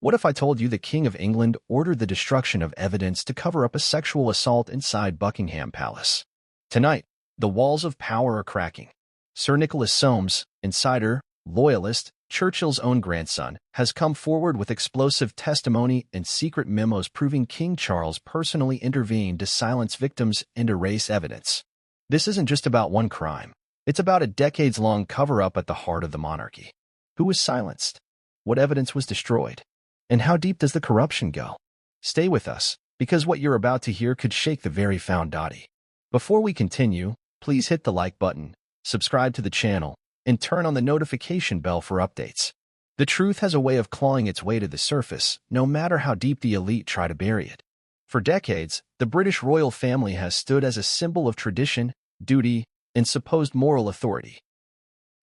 What if I told you the King of England ordered the destruction of evidence to cover up a sexual assault inside Buckingham Palace? Tonight, the walls of power are cracking. Sir Nicholas Soames, insider, loyalist, Churchill's own grandson, has come forward with explosive testimony and secret memos proving King Charles personally intervened to silence victims and erase evidence. This isn't just about one crime. It's about a decades-long cover-up at the heart of the monarchy. Who was silenced? What evidence was destroyed? And how deep does the corruption go? Stay with us, because what you're about to hear could shake the very foundation. Before we continue, please hit the like button, subscribe to the channel, and turn on the notification bell for updates. The truth has a way of clawing its way to the surface, no matter how deep the elite try to bury it. For decades, the British royal family has stood as a symbol of tradition, duty, and supposed moral authority.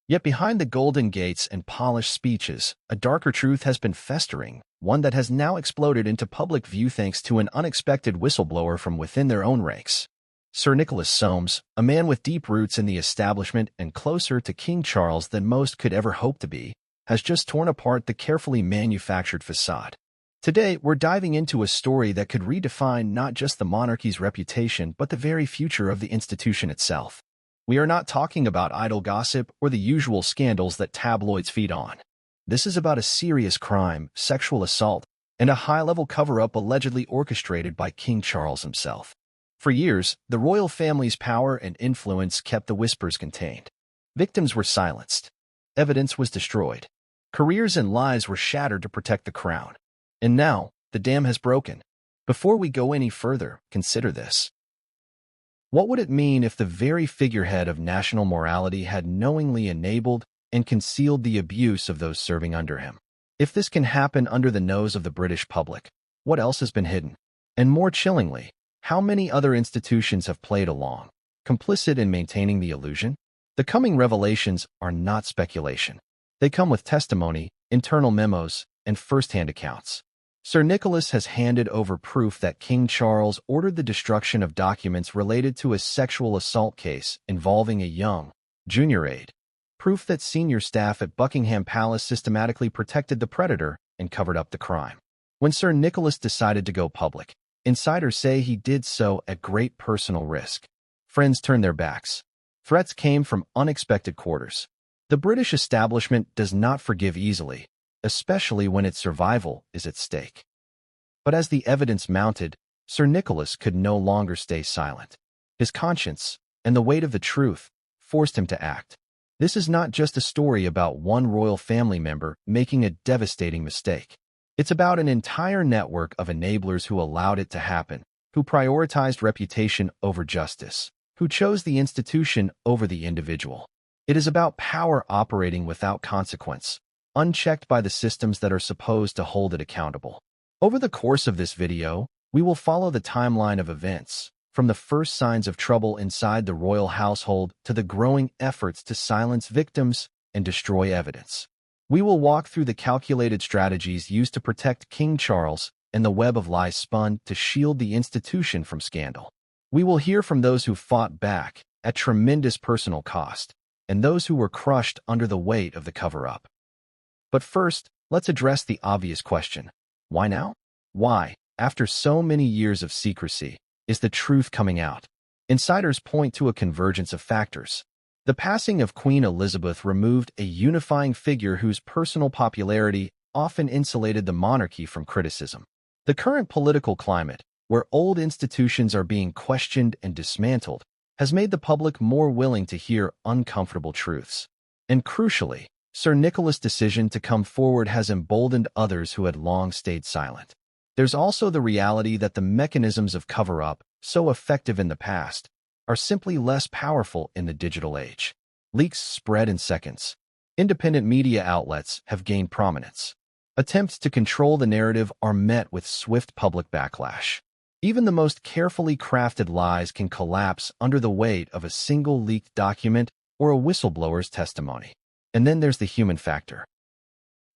Yet behind the golden gates and polished speeches, a darker truth has been festering, one that has now exploded into public view thanks to an unexpected whistleblower from within their own ranks. Sir Nicholas Soames, a man with deep roots in the establishment and closer to King Charles than most could ever hope to be, has just torn apart the carefully manufactured facade. Today, we're diving into a story that could redefine not just the monarchy's reputation but the very future of the institution itself. We are not talking about idle gossip or the usual scandals that tabloids feed on. This is about a serious crime, sexual assault, and a high-level cover-up allegedly orchestrated by King Charles himself. For years, the royal family's power and influence kept the whispers contained. Victims were silenced. Evidence was destroyed. Careers and lives were shattered to protect the crown. And now, the dam has broken. Before we go any further, consider this. What would it mean if the very figurehead of national morality had knowingly enabled and concealed the abuse of those serving under him? If this can happen under the nose of the British public, what else has been hidden? And more chillingly, how many other institutions have played along, complicit in maintaining the illusion? The coming revelations are not speculation. They come with testimony, internal memos, and first-hand accounts. Sir Nicholas has handed over proof that King Charles ordered the destruction of documents related to a sexual assault case involving a young, junior aide. Proof that senior staff at Buckingham Palace systematically protected the predator and covered up the crime. When Sir Nicholas decided to go public, insiders say he did so at great personal risk. Friends turned their backs. Threats came from unexpected quarters. The British establishment does not forgive easily, especially when its survival is at stake. But as the evidence mounted, Sir Nicholas could no longer stay silent. His conscience, and the weight of the truth, forced him to act. This is not just a story about one royal family member making a devastating mistake. It's about an entire network of enablers who allowed it to happen, who prioritized reputation over justice, who chose the institution over the individual. It is about power operating without consequence, unchecked by the systems that are supposed to hold it accountable. Over the course of this video, we will follow the timeline of events, from the first signs of trouble inside the royal household to the growing efforts to silence victims and destroy evidence. We will walk through the calculated strategies used to protect King Charles and the web of lies spun to shield the institution from scandal. We will hear from those who fought back at tremendous personal cost and those who were crushed under the weight of the cover-up. But first, let's address the obvious question. Why now? Why, after so many years of secrecy, is the truth coming out? Insiders point to a convergence of factors. The passing of Queen Elizabeth removed a unifying figure whose personal popularity often insulated the monarchy from criticism. The current political climate, where old institutions are being questioned and dismantled, has made the public more willing to hear uncomfortable truths. And crucially, Sir Nicholas' decision to come forward has emboldened others who had long stayed silent. There's also the reality that the mechanisms of cover-up, so effective in the past, are simply less powerful in the digital age. Leaks spread in seconds. Independent media outlets have gained prominence. Attempts to control the narrative are met with swift public backlash. Even the most carefully crafted lies can collapse under the weight of a single leaked document or a whistleblower's testimony. And then there's the human factor.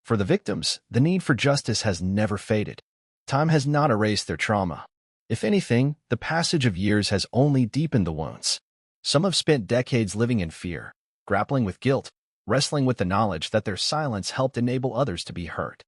For the victims, the need for justice has never faded. Time has not erased their trauma. If anything, the passage of years has only deepened the wounds. Some have spent decades living in fear, grappling with guilt, wrestling with the knowledge that their silence helped enable others to be heard.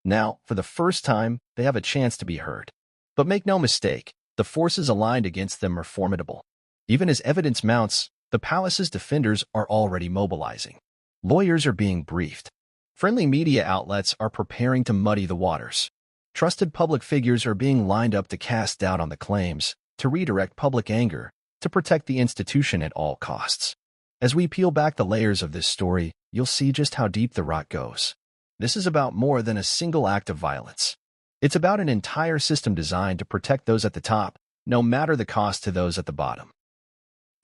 Now, for the first time, they have a chance to be heard. But make no mistake, the forces aligned against them are formidable. Even as evidence mounts, the palace's defenders are already mobilizing. Lawyers are being briefed. Friendly media outlets are preparing to muddy the waters. Trusted public figures are being lined up to cast doubt on the claims, to redirect public anger, to protect the institution at all costs. As we peel back the layers of this story, you'll see just how deep the rot goes. This is about more than a single act of violence. It's about an entire system designed to protect those at the top, no matter the cost to those at the bottom.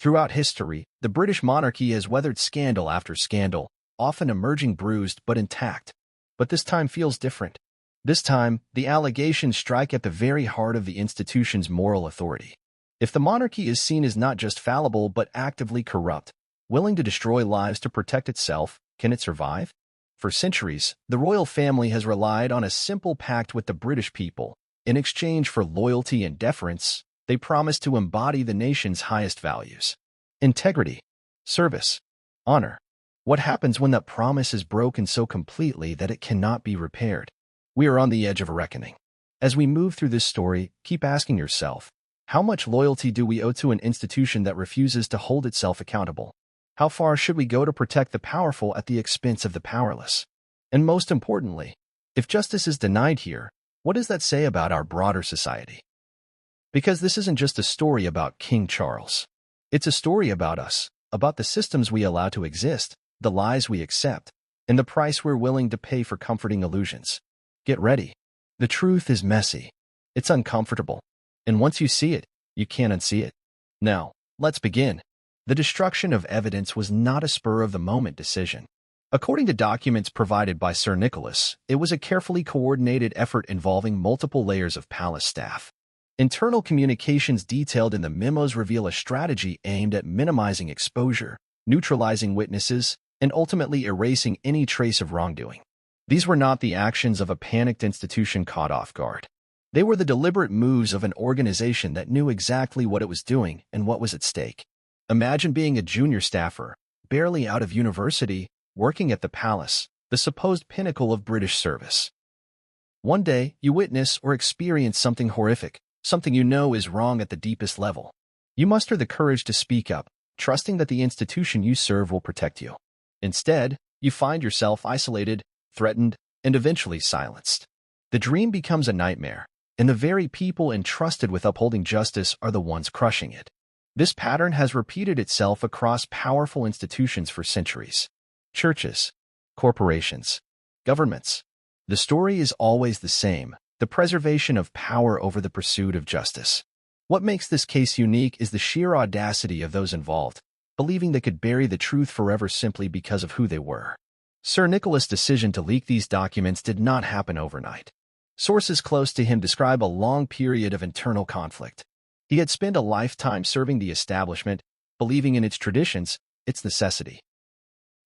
Throughout history, the British monarchy has weathered scandal after scandal, often emerging bruised but intact. But this time feels different. This time, the allegations strike at the very heart of the institution's moral authority. If the monarchy is seen as not just fallible but actively corrupt, willing to destroy lives to protect itself, can it survive? For centuries, the royal family has relied on a simple pact with the British people. In exchange for loyalty and deference, they promised to embody the nation's highest values: integrity, service, honor. What happens when that promise is broken so completely that it cannot be repaired? We are on the edge of a reckoning. As we move through this story, keep asking yourself, how much loyalty do we owe to an institution that refuses to hold itself accountable? How far should we go to protect the powerful at the expense of the powerless? And most importantly, if justice is denied here, what does that say about our broader society? Because this isn't just a story about King Charles. It's a story about us, about the systems we allow to exist, the lies we accept, and the price we're willing to pay for comforting illusions. Get ready. The truth is messy. It's uncomfortable. And once you see it, you can't unsee it. Now, let's begin. The destruction of evidence was not a spur-of-the-moment decision. According to documents provided by Sir Nicholas, it was a carefully coordinated effort involving multiple layers of palace staff. Internal communications detailed in the memos reveal a strategy aimed at minimizing exposure, neutralizing witnesses, and ultimately erasing any trace of wrongdoing. These were not the actions of a panicked institution caught off guard. They were the deliberate moves of an organization that knew exactly what it was doing and what was at stake. Imagine being a junior staffer, barely out of university, working at the palace, the supposed pinnacle of British service. One day, you witness or experience something horrific, something you know is wrong at the deepest level. You muster the courage to speak up, trusting that the institution you serve will protect you. Instead, you find yourself isolated, threatened, and eventually silenced. The dream becomes a nightmare, and the very people entrusted with upholding justice are the ones crushing it. This pattern has repeated itself across powerful institutions for centuries. Churches, corporations, governments. The story is always the same: the preservation of power over the pursuit of justice. What makes this case unique is the sheer audacity of those involved, believing they could bury the truth forever simply because of who they were. Sir Nicholas' decision to leak these documents did not happen overnight. Sources close to him describe a long period of internal conflict. He had spent a lifetime serving the establishment, believing in its traditions, its necessity.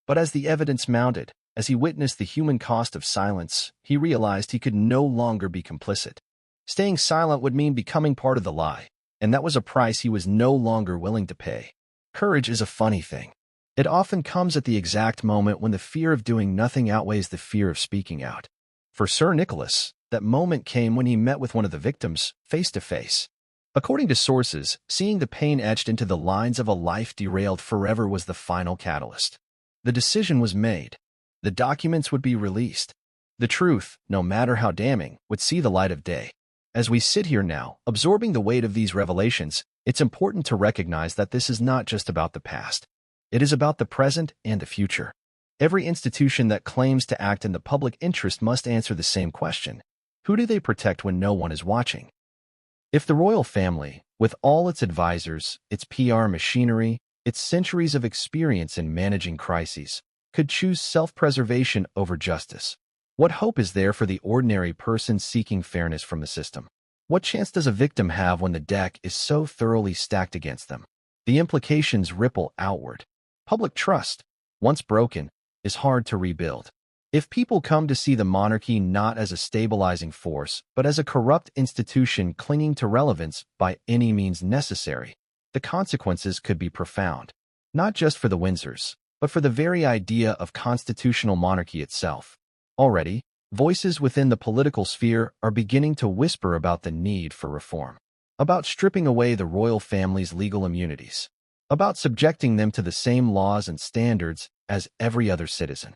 But as the evidence mounted, as he witnessed the human cost of silence, he realized he could no longer be complicit. Staying silent would mean becoming part of the lie, and that was a price he was no longer willing to pay. Courage is a funny thing. It often comes at the exact moment when the fear of doing nothing outweighs the fear of speaking out. For Sir Nicholas, that moment came when he met with one of the victims, face to face. According to sources, seeing the pain etched into the lines of a life derailed forever was the final catalyst. The decision was made. The documents would be released. The truth, no matter how damning, would see the light of day. As we sit here now, absorbing the weight of these revelations, it's important to recognize that this is not just about the past. It is about the present and the future. Every institution that claims to act in the public interest must answer the same question: who do they protect when no one is watching? If the royal family, with all its advisors, its PR machinery, its centuries of experience in managing crises, could choose self-preservation over justice, what hope is there for the ordinary person seeking fairness from the system? What chance does a victim have when the deck is so thoroughly stacked against them? The implications ripple outward. Public trust, once broken, is hard to rebuild. If people come to see the monarchy not as a stabilizing force, but as a corrupt institution clinging to relevance by any means necessary, the consequences could be profound, not just for the Windsors, but for the very idea of constitutional monarchy itself. Already, Voices within the political sphere are beginning to whisper about the need for reform, about stripping away the royal family's legal immunities, about subjecting them to the same laws and standards as every other citizen.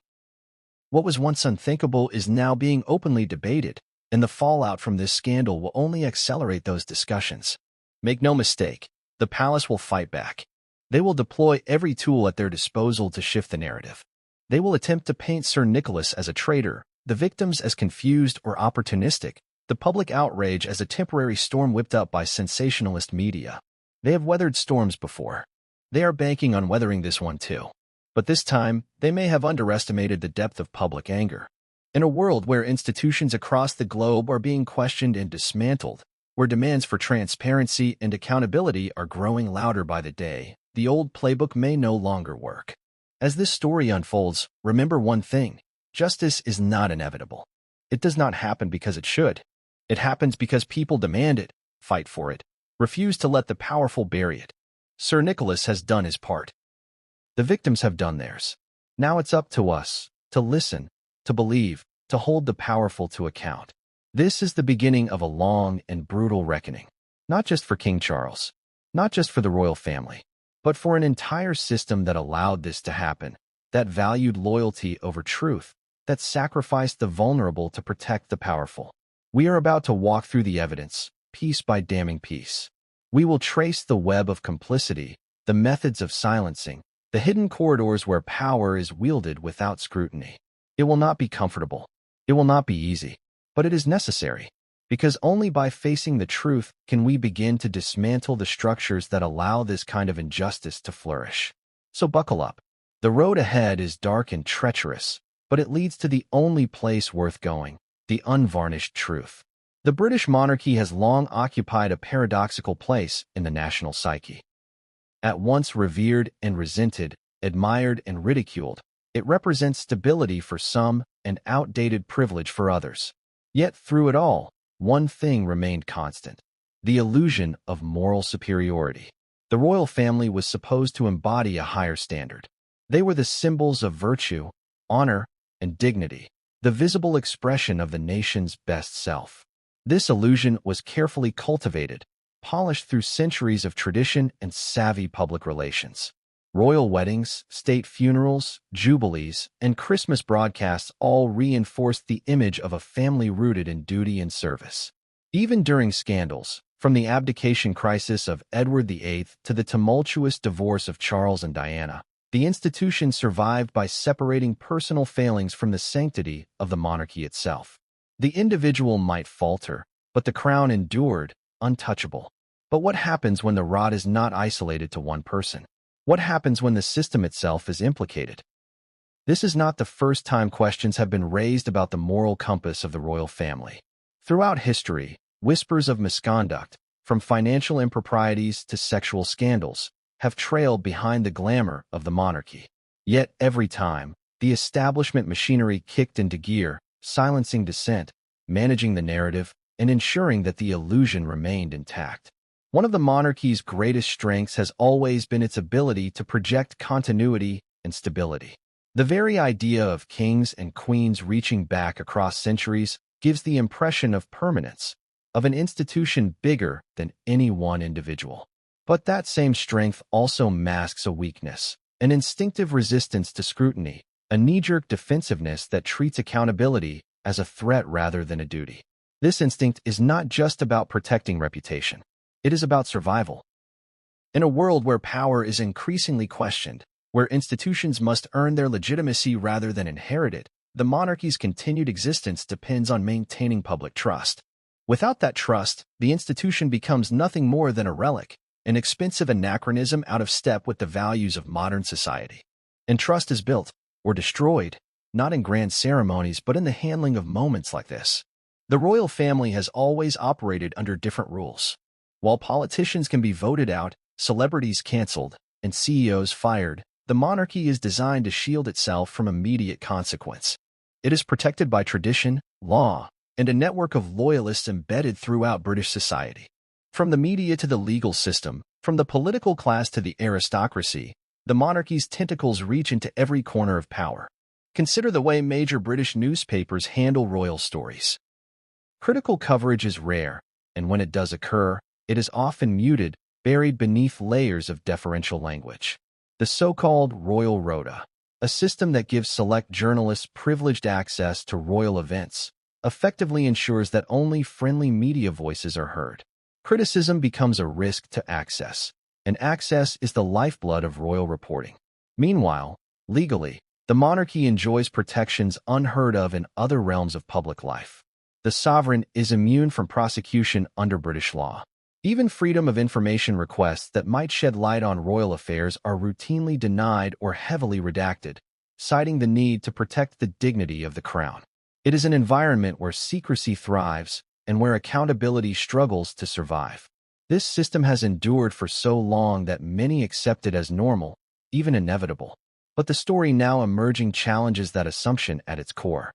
What was once unthinkable is now being openly debated, and the fallout from this scandal will only accelerate those discussions. Make no mistake, the palace will fight back. They will deploy every tool at their disposal to shift the narrative. They will attempt to paint Sir Nicholas as a traitor, the victims as confused or opportunistic, the public outrage as a temporary storm whipped up by sensationalist media. They have weathered storms before. They are banking on weathering this one too. But this time, they may have underestimated the depth of public anger. In a world where institutions across the globe are being questioned and dismantled, where demands for transparency and accountability are growing louder by the day, the old playbook may no longer work. As this story unfolds, remember one thing: justice is not inevitable. It does not happen because it should. It happens because people demand it, fight for it, refuse to let the powerful bury it. Sir Nicholas has done his part. The victims have done theirs. Now it's up to us to listen, to believe, to hold the powerful to account. This is the beginning of a long and brutal reckoning, not just for King Charles, not just for the royal family, but for an entire system that allowed this to happen, that valued loyalty over truth, that sacrificed the vulnerable to protect the powerful. We are about to walk through the evidence, piece by damning piece. We will trace the web of complicity, the methods of silencing, the hidden corridors where power is wielded without scrutiny. It will not be comfortable. It will not be easy. But it is necessary, because only by facing the truth can we begin to dismantle the structures that allow this kind of injustice to flourish. So buckle up. The road ahead is dark and treacherous, but it leads to the only place worth going, the unvarnished truth. The British monarchy has long occupied a paradoxical place in the national psyche. At once revered and resented, admired and ridiculed, it represents stability for some and outdated privilege for others. Yet through it all, one thing remained constant: the illusion of moral superiority. The royal family was supposed to embody a higher standard. They were the symbols of virtue, honor, and dignity, the visible expression of the nation's best self. This illusion was carefully cultivated, polished through centuries of tradition and savvy public relations. Royal weddings, state funerals, jubilees, and Christmas broadcasts all reinforced the image of a family rooted in duty and service. Even during scandals, from the abdication crisis of Edward VIII to the tumultuous divorce of Charles and Diana, the institution survived by separating personal failings from the sanctity of the monarchy itself. The individual might falter, but the crown endured, untouchable. But what happens when the rod is not isolated to one person? What happens when the system itself is implicated? This is not the first time questions have been raised about the moral compass of the royal family. Throughout history, whispers of misconduct, from financial improprieties to sexual scandals, have trailed behind the glamour of the monarchy. Yet every time, the establishment machinery kicked into gear, silencing dissent, managing the narrative, and ensuring that the illusion remained intact. One of the monarchy's greatest strengths has always been its ability to project continuity and stability. The very idea of kings and queens reaching back across centuries gives the impression of permanence, of an institution bigger than any one individual. But that same strength also masks a weakness, an instinctive resistance to scrutiny, a knee-jerk defensiveness that treats accountability as a threat rather than a duty. This instinct is not just about protecting reputation. It is about survival. In a world where power is increasingly questioned, where institutions must earn their legitimacy rather than inherit it, the monarchy's continued existence depends on maintaining public trust. Without that trust, the institution becomes nothing more than a relic, an expensive anachronism out of step with the values of modern society. And trust is built, or destroyed, not in grand ceremonies but in the handling of moments like this. The royal family has always operated under different rules. While politicians can be voted out, celebrities canceled, and CEOs fired, the monarchy is designed to shield itself from immediate consequence. It is protected by tradition, law, and a network of loyalists embedded throughout British society. From the media to the legal system, from the political class to the aristocracy, the monarchy's tentacles reach into every corner of power. Consider the way major British newspapers handle royal stories. Critical coverage is rare, and when it does occur, it is often muted, buried beneath layers of deferential language. The so-called Royal Rota, a system that gives select journalists privileged access to royal events, effectively ensures that only friendly media voices are heard. Criticism becomes a risk to access, and access is the lifeblood of royal reporting. Meanwhile, legally, the monarchy enjoys protections unheard of in other realms of public life. The sovereign is immune from prosecution under British law. Even freedom of information requests that might shed light on royal affairs are routinely denied or heavily redacted, citing the need to protect the dignity of the crown. It is an environment where secrecy thrives and where accountability struggles to survive. This system has endured for so long that many accept it as normal, even inevitable. But the story now emerging challenges that assumption at its core.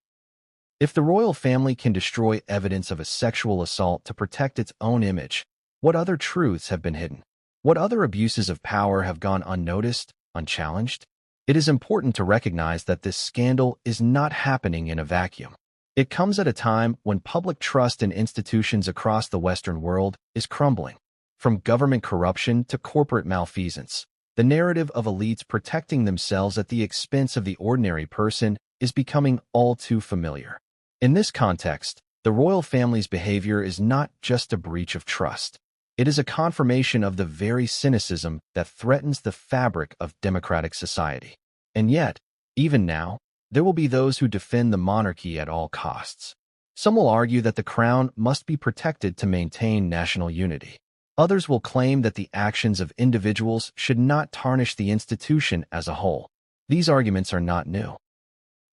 If the royal family can destroy evidence of a sexual assault to protect its own image, what other truths have been hidden? What other abuses of power have gone unnoticed, unchallenged? It is important to recognize that this scandal is not happening in a vacuum. It comes at a time when public trust in institutions across the Western world is crumbling. From government corruption to corporate malfeasance, the narrative of elites protecting themselves at the expense of the ordinary person is becoming all too familiar. In this context, the royal family's behavior is not just a breach of trust. It is a confirmation of the very cynicism that threatens the fabric of democratic society. And yet, even now, there will be those who defend the monarchy at all costs. Some will argue that the crown must be protected to maintain national unity. Others will claim that the actions of individuals should not tarnish the institution as a whole. These arguments are not new.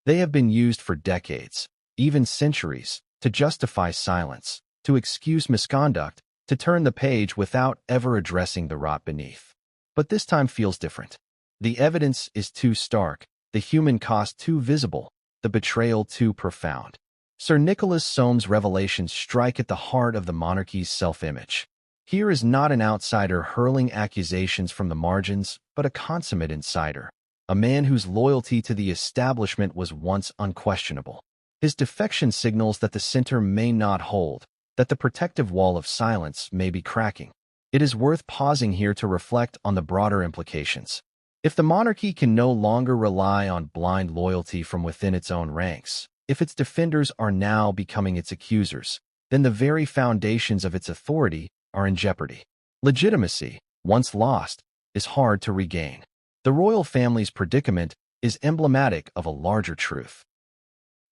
They have been used for decades, even centuries, to justify silence, to excuse misconduct, to turn the page without ever addressing the rot beneath. But this time feels different. The evidence is too stark, the human cost too visible, the betrayal too profound. Sir Nicholas Soames' revelations strike at the heart of the monarchy's self-image. Here is not an outsider hurling accusations from the margins, but a consummate insider, a man whose loyalty to the establishment was once unquestionable. His defection signals that the center may not hold, that the protective wall of silence may be cracking. It is worth pausing here to reflect on the broader implications. If the monarchy can no longer rely on blind loyalty from within its own ranks, if its defenders are now becoming its accusers, then the very foundations of its authority are in jeopardy. Legitimacy, once lost, is hard to regain. The royal family's predicament is emblematic of a larger truth.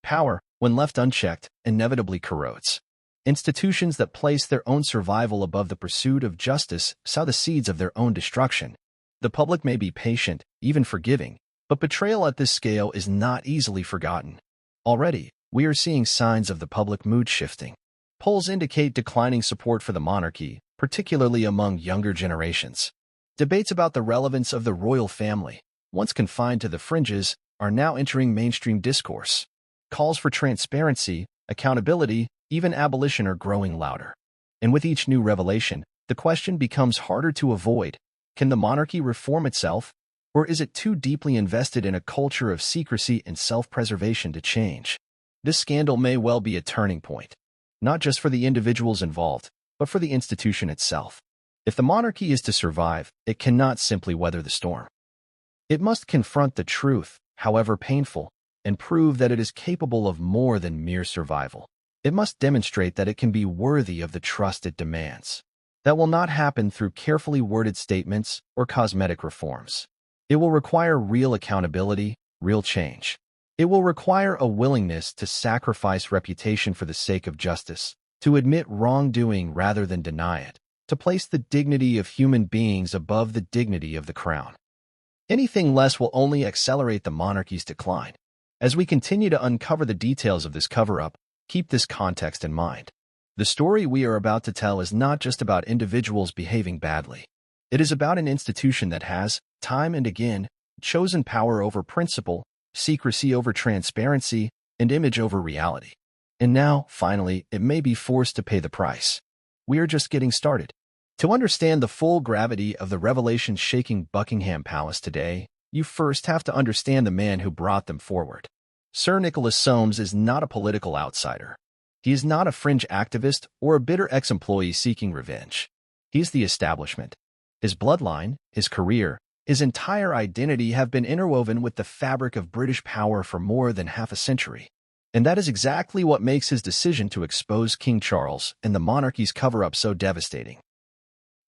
Power, when left unchecked, inevitably corrodes. Institutions that place their own survival above the pursuit of justice sow the seeds of their own destruction. The public may be patient, even forgiving, but betrayal at this scale is not easily forgotten. Already, we are seeing signs of the public mood shifting. Polls indicate declining support for the monarchy, particularly among younger generations. Debates about the relevance of the royal family, once confined to the fringes, are now entering mainstream discourse. Calls for transparency, accountability, even abolition are growing louder. And with each new revelation, the question becomes harder to avoid. Can the monarchy reform itself, or is it too deeply invested in a culture of secrecy and self-preservation to change? This scandal may well be a turning point, not just for the individuals involved, but for the institution itself. If the monarchy is to survive, it cannot simply weather the storm. It must confront the truth, however painful, and prove that it is capable of more than mere survival. It must demonstrate that it can be worthy of the trust it demands. That will not happen through carefully worded statements or cosmetic reforms. It will require real accountability, real change. It will require a willingness to sacrifice reputation for the sake of justice, to admit wrongdoing rather than deny it, to place the dignity of human beings above the dignity of the crown. Anything less will only accelerate the monarchy's decline. As we continue to uncover the details of this cover-up, keep this context in mind. The story we are about to tell is not just about individuals behaving badly. It is about an institution that has, time and again, chosen power over principle, secrecy over transparency, and image over reality. And now, finally, it may be forced to pay the price. We are just getting started. To understand the full gravity of the revelations shaking Buckingham Palace today, you first have to understand the man who brought them forward. Sir Nicholas Soames is not a political outsider. He is not a fringe activist or a bitter ex-employee seeking revenge. He is the establishment. His bloodline, his career, his entire identity have been interwoven with the fabric of British power for more than half a century. And that is exactly what makes his decision to expose King Charles and the monarchy's cover-up so devastating.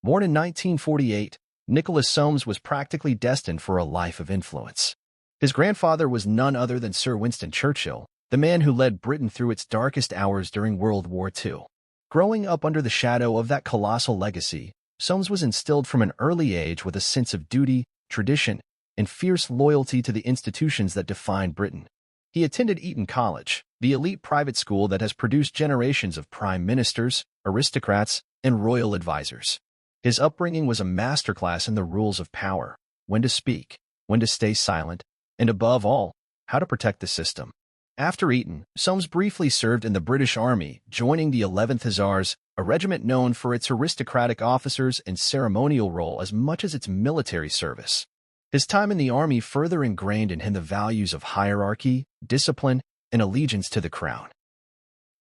Born in 1948, Nicholas Soames was practically destined for a life of influence. His grandfather was none other than Sir Winston Churchill, the man who led Britain through its darkest hours during World War II. Growing up under the shadow of that colossal legacy, Soames was instilled from an early age with a sense of duty, tradition, and fierce loyalty to the institutions that defined Britain. He attended Eton College, the elite private school that has produced generations of prime ministers, aristocrats, and royal advisors. His upbringing was a masterclass in the rules of power, when to speak, when to stay silent, and above all, how to protect the system. After Eton, Soames briefly served in the British Army, joining the 11th Hussars, a regiment known for its aristocratic officers and ceremonial role as much as its military service. His time in the army further ingrained in him the values of hierarchy, discipline, and allegiance to the crown.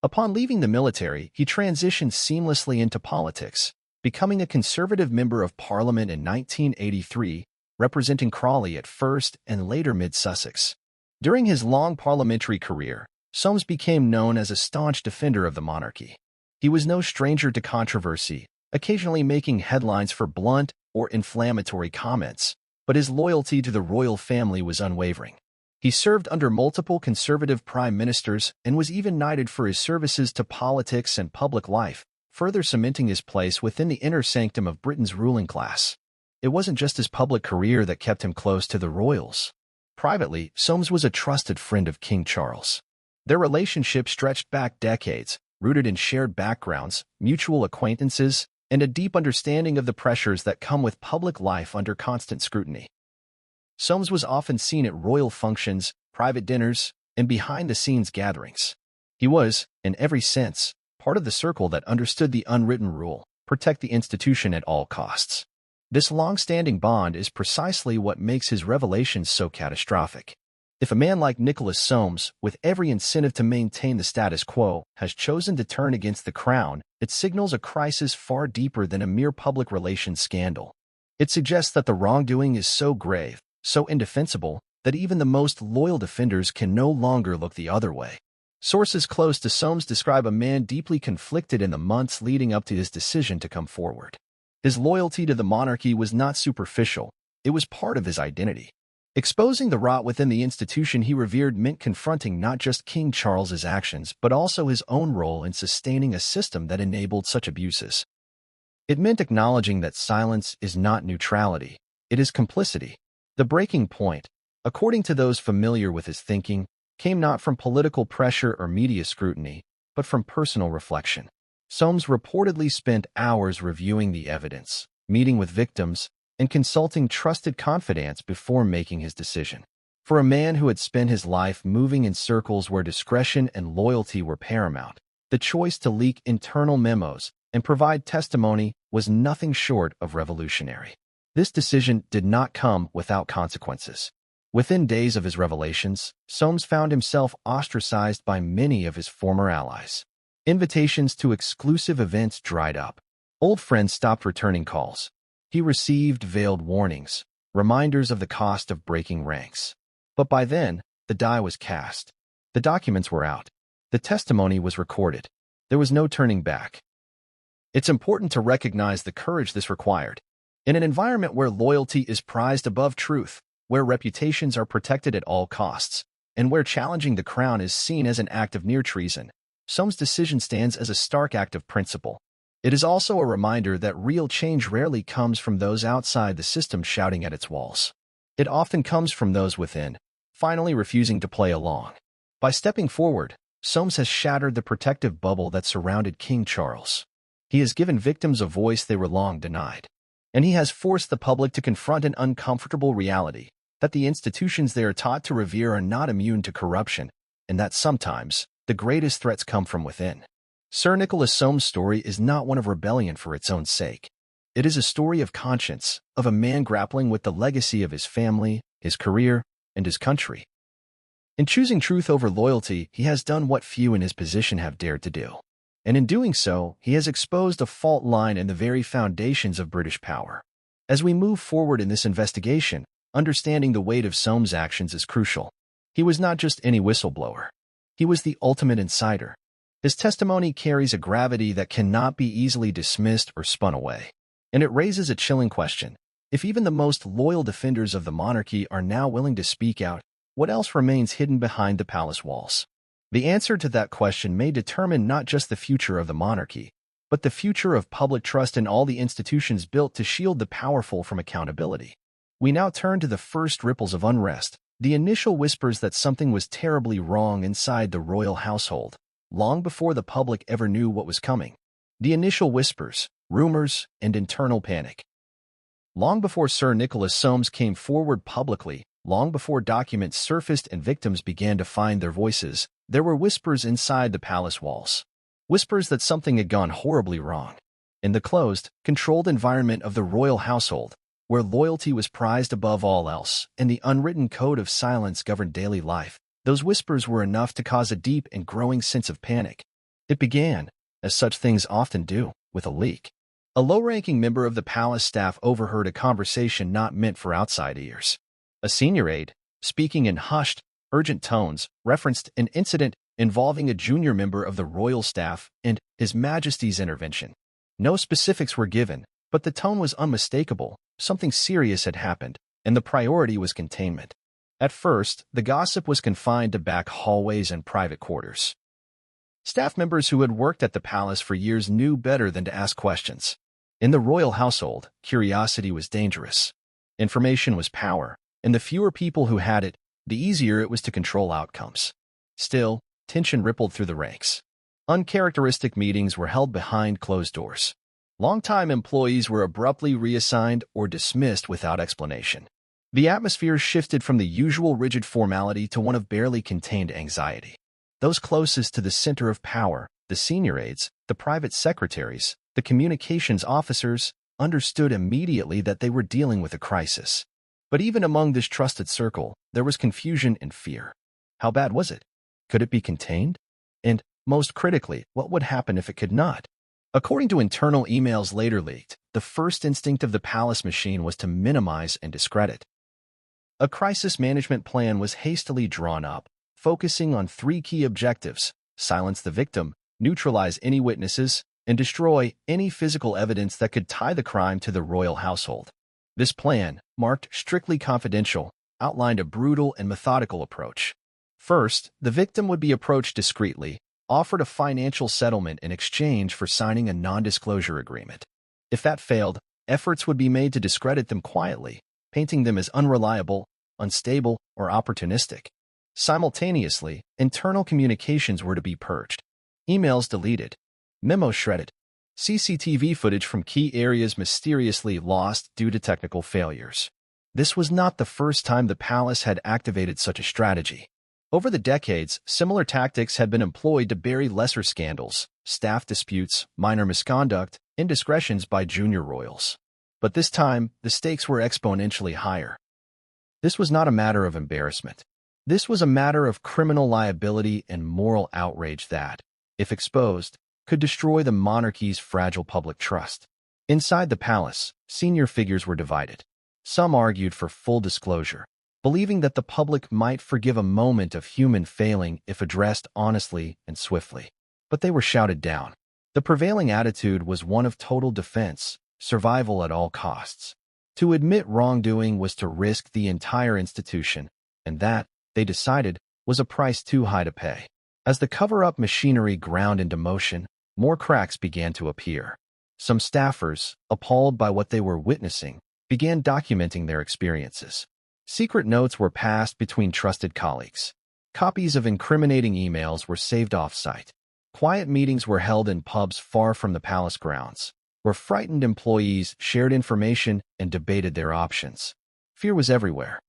Upon leaving the military, he transitioned seamlessly into politics, becoming a Conservative Member of Parliament in 1983, representing Crawley at first and later mid-Sussex. During his long parliamentary career, Soames became known as a staunch defender of the monarchy. He was no stranger to controversy, occasionally making headlines for blunt or inflammatory comments, but his loyalty to the royal family was unwavering. He served under multiple Conservative prime ministers and was even knighted for his services to politics and public life, further cementing his place within the inner sanctum of Britain's ruling class. It wasn't just his public career that kept him close to the royals. Privately, Soames was a trusted friend of King Charles. Their relationship stretched back decades, rooted in shared backgrounds, mutual acquaintances, and a deep understanding of the pressures that come with public life under constant scrutiny. Soames was often seen at royal functions, private dinners, and behind-the-scenes gatherings. He was, in every sense, part of the circle that understood the unwritten rule: protect the institution at all costs. This long-standing bond is precisely what makes his revelations so catastrophic. If a man like Nicholas Soames, with every incentive to maintain the status quo, has chosen to turn against the crown, it signals a crisis far deeper than a mere public relations scandal. It suggests that the wrongdoing is so grave, so indefensible, that even the most loyal defenders can no longer look the other way. Sources close to Soames describe a man deeply conflicted in the months leading up to his decision to come forward. His loyalty to the monarchy was not superficial, it was part of his identity. Exposing the rot within the institution he revered meant confronting not just King Charles's actions, but also his own role in sustaining a system that enabled such abuses. It meant acknowledging that silence is not neutrality, it is complicity. The breaking point, according to those familiar with his thinking, came not from political pressure or media scrutiny, but from personal reflection. Soames reportedly spent hours reviewing the evidence, meeting with victims, and consulting trusted confidants before making his decision. For a man who had spent his life moving in circles where discretion and loyalty were paramount, the choice to leak internal memos and provide testimony was nothing short of revolutionary. This decision did not come without consequences. Within days of his revelations, Soames found himself ostracized by many of his former allies. Invitations to exclusive events dried up. Old friends stopped returning calls. He received veiled warnings, reminders of the cost of breaking ranks. But by then, the die was cast. The documents were out. The testimony was recorded. There was no turning back. It's important to recognize the courage this required. In an environment where loyalty is prized above truth, where reputations are protected at all costs, and where challenging the crown is seen as an act of near treason, Soames' decision stands as a stark act of principle. It is also a reminder that real change rarely comes from those outside the system shouting at its walls. It often comes from those within, finally refusing to play along. By stepping forward, Soames has shattered the protective bubble that surrounded King Charles. He has given victims a voice they were long denied. And he has forced the public to confront an uncomfortable reality, that the institutions they are taught to revere are not immune to corruption, and that sometimes, the greatest threats come from within. Sir Nicholas Soames' story is not one of rebellion for its own sake. It is a story of conscience, of a man grappling with the legacy of his family, his career, and his country. In choosing truth over loyalty, he has done what few in his position have dared to do. And in doing so, he has exposed a fault line in the very foundations of British power. As we move forward in this investigation, understanding the weight of Soames' actions is crucial. He was not just any whistleblower. He was the ultimate insider. His testimony carries a gravity that cannot be easily dismissed or spun away. And it raises a chilling question. If even the most loyal defenders of the monarchy are now willing to speak out, what else remains hidden behind the palace walls? The answer to that question may determine not just the future of the monarchy, but the future of public trust in all the institutions built to shield the powerful from accountability. We now turn to the first ripples of unrest, the initial whispers that something was terribly wrong inside the royal household, long before the public ever knew what was coming. The initial whispers, rumors, and internal panic. Long before Sir Nicholas Soames came forward publicly, long before documents surfaced and victims began to find their voices, there were whispers inside the palace walls. Whispers that something had gone horribly wrong. In the closed, controlled environment of the royal household, where loyalty was prized above all else and the unwritten code of silence governed daily life, those whispers were enough to cause a deep and growing sense of panic. It began, as such things often do, with a leak. A low-ranking member of the palace staff overheard a conversation not meant for outside ears. A senior aide, speaking in hushed, urgent tones, referenced an incident involving a junior member of the royal staff and His Majesty's intervention. No specifics were given, but the tone was unmistakable. Something serious had happened, and the priority was containment. At first, the gossip was confined to back hallways and private quarters. Staff members who had worked at the palace for years knew better than to ask questions. In the royal household, curiosity was dangerous. Information was power, and the fewer people who had it, the easier it was to control outcomes. Still, tension rippled through the ranks. Uncharacteristic meetings were held behind closed doors. Longtime employees were abruptly reassigned or dismissed without explanation. The atmosphere shifted from the usual rigid formality to one of barely contained anxiety. Those closest to the center of power, the senior aides, the private secretaries, the communications officers, understood immediately that they were dealing with a crisis. But even among this trusted circle, there was confusion and fear. How bad was it? Could it be contained? And, most critically, what would happen if it could not? According to internal emails later leaked, the first instinct of the palace machine was to minimize and discredit. A crisis management plan was hastily drawn up, focusing on three key objectives: silence the victim, neutralize any witnesses, and destroy any physical evidence that could tie the crime to the royal household. This plan, marked strictly confidential, outlined a brutal and methodical approach. First, the victim would be approached discreetly, offered a financial settlement in exchange for signing a non-disclosure agreement. If that failed, efforts would be made to discredit them quietly, painting them as unreliable, unstable, or opportunistic. Simultaneously, internal communications were to be purged. Emails deleted, memos shredded, CCTV footage from key areas mysteriously lost due to technical failures. This was not the first time the palace had activated such a strategy. Over the decades, similar tactics had been employed to bury lesser scandals, staff disputes, minor misconduct, indiscretions by junior royals. But this time, the stakes were exponentially higher. This was not a matter of embarrassment. This was a matter of criminal liability and moral outrage that, if exposed, could destroy the monarchy's fragile public trust. Inside the palace, senior figures were divided. Some argued for full disclosure, believing that the public might forgive a moment of human failing if addressed honestly and swiftly. But they were shouted down. The prevailing attitude was one of total defense, survival at all costs. To admit wrongdoing was to risk the entire institution, and that, they decided, was a price too high to pay. As the cover-up machinery ground into motion, more cracks began to appear. Some staffers, appalled by what they were witnessing, began documenting their experiences. Secret notes were passed between trusted colleagues. Copies of incriminating emails were saved off-site. Quiet meetings were held in pubs far from the palace grounds, where frightened employees shared information and debated their options. Fear was everywhere.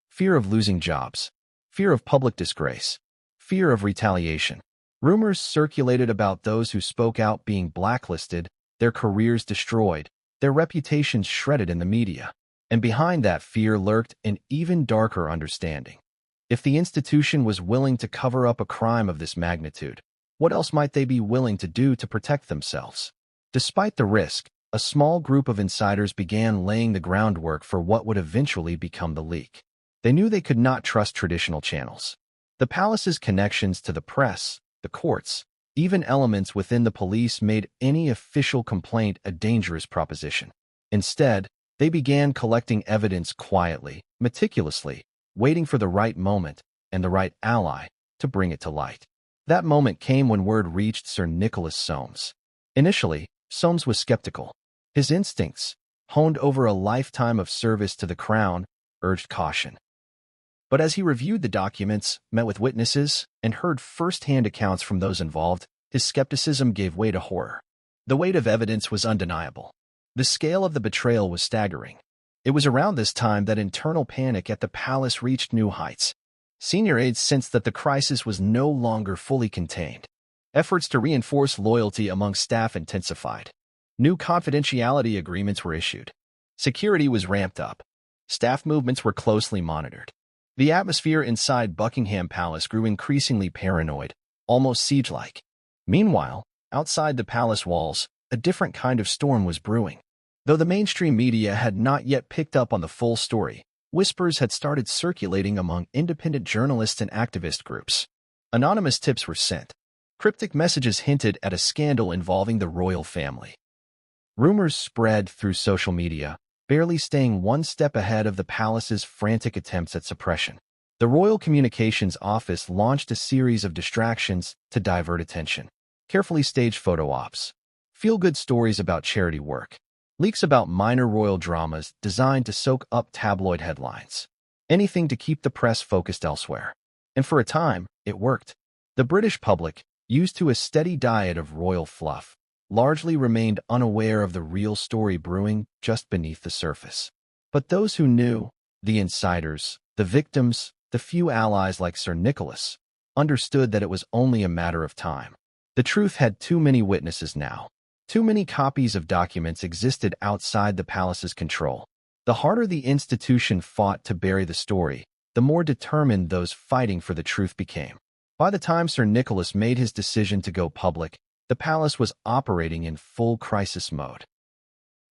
Fear of losing jobs. Fear of public disgrace. Fear of retaliation. Rumors circulated about those who spoke out being blacklisted, their careers destroyed, their reputations shredded in the media. And behind that fear lurked an even darker understanding. If the institution was willing to cover up a crime of this magnitude, what else might they be willing to do to protect themselves? Despite the risk, a small group of insiders began laying the groundwork for what would eventually become the leak. They knew they could not trust traditional channels. The palace's connections to the press, the courts, even elements within the police made any official complaint a dangerous proposition. Instead, they began collecting evidence quietly, meticulously, waiting for the right moment and the right ally to bring it to light. That moment came when word reached Sir Nicholas Soames. Initially, Soames was skeptical. His instincts, honed over a lifetime of service to the crown, urged caution. But as he reviewed the documents, met with witnesses, and heard first-hand accounts from those involved, his skepticism gave way to horror. The weight of evidence was undeniable. The scale of the betrayal was staggering. It was around this time that internal panic at the palace reached new heights. Senior aides sensed that the crisis was no longer fully contained. Efforts to reinforce loyalty among staff intensified. New confidentiality agreements were issued. Security was ramped up. Staff movements were closely monitored. The atmosphere inside Buckingham Palace grew increasingly paranoid, almost siege-like. Meanwhile, outside the palace walls, a different kind of storm was brewing. Though the mainstream media had not yet picked up on the full story, whispers had started circulating among independent journalists and activist groups. Anonymous tips were sent. Cryptic messages hinted at a scandal involving the royal family. Rumors spread through social media, barely staying one step ahead of the palace's frantic attempts at suppression. The Royal Communications Office launched a series of distractions to divert attention. Carefully staged photo ops, feel-good stories about charity work, leaks about minor royal dramas designed to soak up tabloid headlines. Anything to keep the press focused elsewhere. And for a time, it worked. The British public, used to a steady diet of royal fluff, largely remained unaware of the real story brewing just beneath the surface. But those who knew, the insiders, the victims, the few allies like Sir Nicholas, understood that it was only a matter of time. The truth had too many witnesses now. Too many copies of documents existed outside the palace's control. The harder the institution fought to bury the story, the more determined those fighting for the truth became. By the time Sir Nicholas made his decision to go public, the palace was operating in full crisis mode.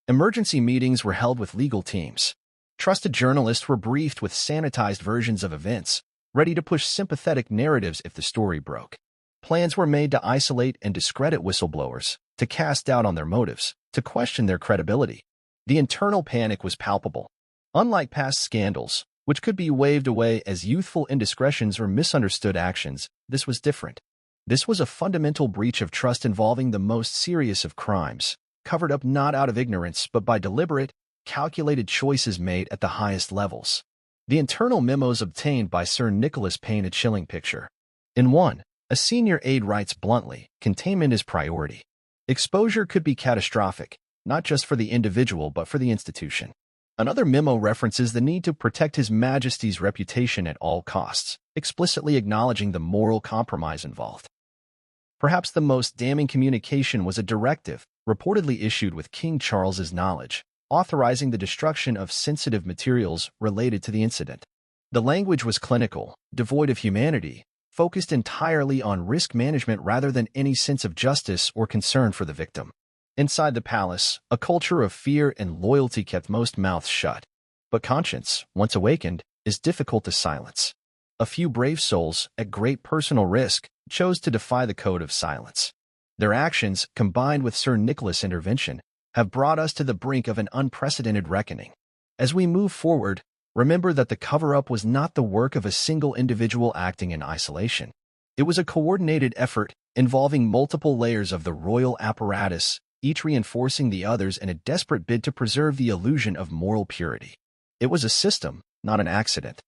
Emergency meetings were held with legal teams. Trusted journalists were briefed with sanitized versions of events, ready to push sympathetic narratives if the story broke. Plans were made to isolate and discredit whistleblowers, to cast doubt on their motives, to question their credibility. The internal panic was palpable. Unlike past scandals, which could be waved away as youthful indiscretions or misunderstood actions, this was different. This was a fundamental breach of trust involving the most serious of crimes, covered up not out of ignorance but by deliberate, calculated choices made at the highest levels. The internal memos obtained by Sir Nicholas paint a chilling picture. In one, a senior aide writes bluntly, containment is priority. Exposure could be catastrophic, not just for the individual but for the institution. Another memo references the need to protect His Majesty's reputation at all costs, explicitly acknowledging the moral compromise involved. Perhaps the most damning communication was a directive, reportedly issued with King Charles's knowledge, authorizing the destruction of sensitive materials related to the incident. The language was clinical, devoid of humanity, focused entirely on risk management rather than any sense of justice or concern for the victim. Inside the palace, a culture of fear and loyalty kept most mouths shut. But conscience, once awakened, is difficult to silence. A few brave souls, at great personal risk, chose to defy the code of silence. Their actions, combined with Sir Nicholas' intervention, have brought us to the brink of an unprecedented reckoning. As we move forward, remember that the cover-up was not the work of a single individual acting in isolation. It was a coordinated effort involving multiple layers of the royal apparatus, each reinforcing the others in a desperate bid to preserve the illusion of moral purity. It was a system, not an accident.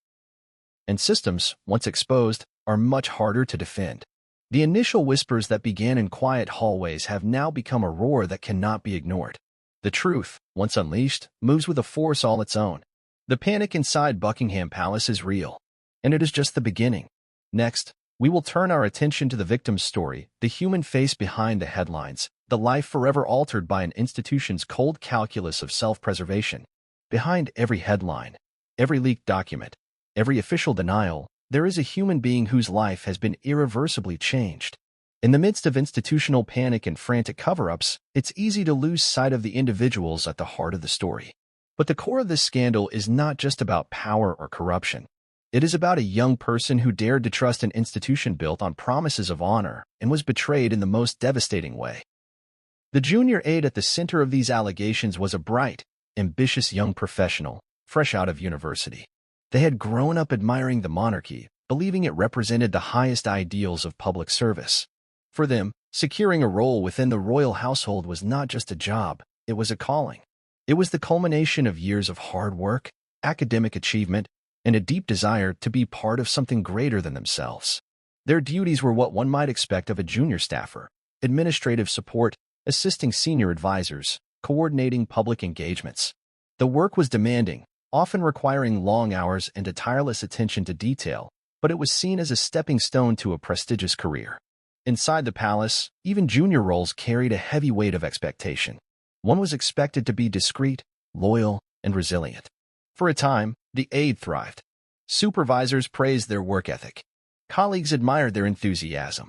And systems, once exposed, are much harder to defend. The initial whispers that began in quiet hallways have now become a roar that cannot be ignored. The truth, once unleashed, moves with a force all its own. The panic inside Buckingham Palace is real, and it is just the beginning. Next, we will turn our attention to the victim's story, the human face behind the headlines, the life forever altered by an institution's cold calculus of self-preservation. Behind every headline, every leaked document, every official denial, there is a human being whose life has been irreversibly changed. In the midst of institutional panic and frantic cover-ups, it's easy to lose sight of the individuals at the heart of the story. But the core of this scandal is not just about power or corruption. It is about a young person who dared to trust an institution built on promises of honor and was betrayed in the most devastating way. The junior aide at the center of these allegations was a bright, ambitious young professional, fresh out of university. They had grown up admiring the monarchy, believing it represented the highest ideals of public service. For them, securing a role within the royal household was not just a job, it was a calling. It was the culmination of years of hard work, academic achievement, and a deep desire to be part of something greater than themselves. Their duties were what one might expect of a junior staffer: administrative support, assisting senior advisors, coordinating public engagements. The work was demanding, often requiring long hours and a tireless attention to detail, but it was seen as a stepping stone to a prestigious career. Inside the palace, even junior roles carried a heavy weight of expectation. One was expected to be discreet, loyal, and resilient. For a time, the aide thrived. Supervisors praised their work ethic. Colleagues admired their enthusiasm.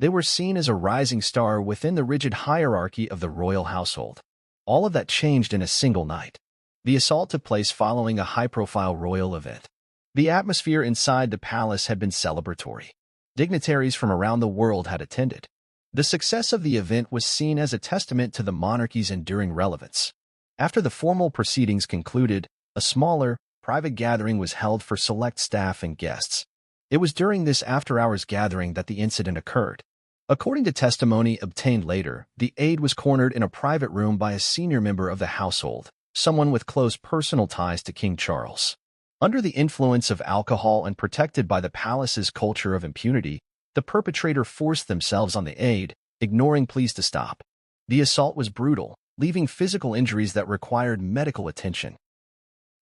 They were seen as a rising star within the rigid hierarchy of the royal household. All of that changed in a single night. The assault took place following a high-profile royal event. The atmosphere inside the palace had been celebratory. Dignitaries from around the world had attended. The success of the event was seen as a testament to the monarchy's enduring relevance. After the formal proceedings concluded, a smaller, private gathering was held for select staff and guests. It was during this after-hours gathering that the incident occurred. According to testimony obtained later, the aide was cornered in a private room by a senior member of the household, someone with close personal ties to King Charles. Under the influence of alcohol and protected by the palace's culture of impunity, the perpetrator forced themselves on the aide, ignoring pleas to stop. The assault was brutal, leaving physical injuries that required medical attention.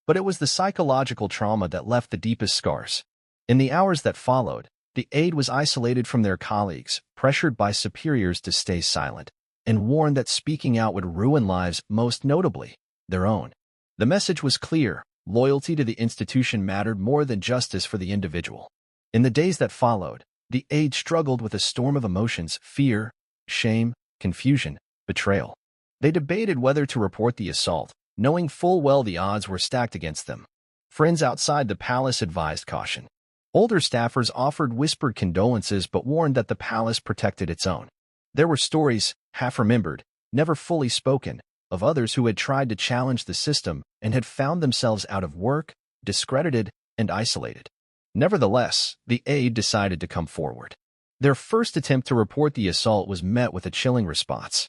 But it was the psychological trauma that left the deepest scars. In the hours that followed, the aide was isolated from their colleagues, pressured by superiors to stay silent, and warned that speaking out would ruin lives, most notably their own. The message was clear: loyalty to the institution mattered more than justice for the individual. In the days that followed, the aide struggled with a storm of emotions: fear, shame, confusion, betrayal. They debated whether to report the assault, knowing full well the odds were stacked against them. Friends outside the palace advised caution. Older staffers offered whispered condolences but warned that the palace protected its own. There were stories, half-remembered, never fully spoken, of others who had tried to challenge the system and had found themselves out of work, discredited, and isolated. Nevertheless, the aide decided to come forward. Their first attempt to report the assault was met with a chilling response.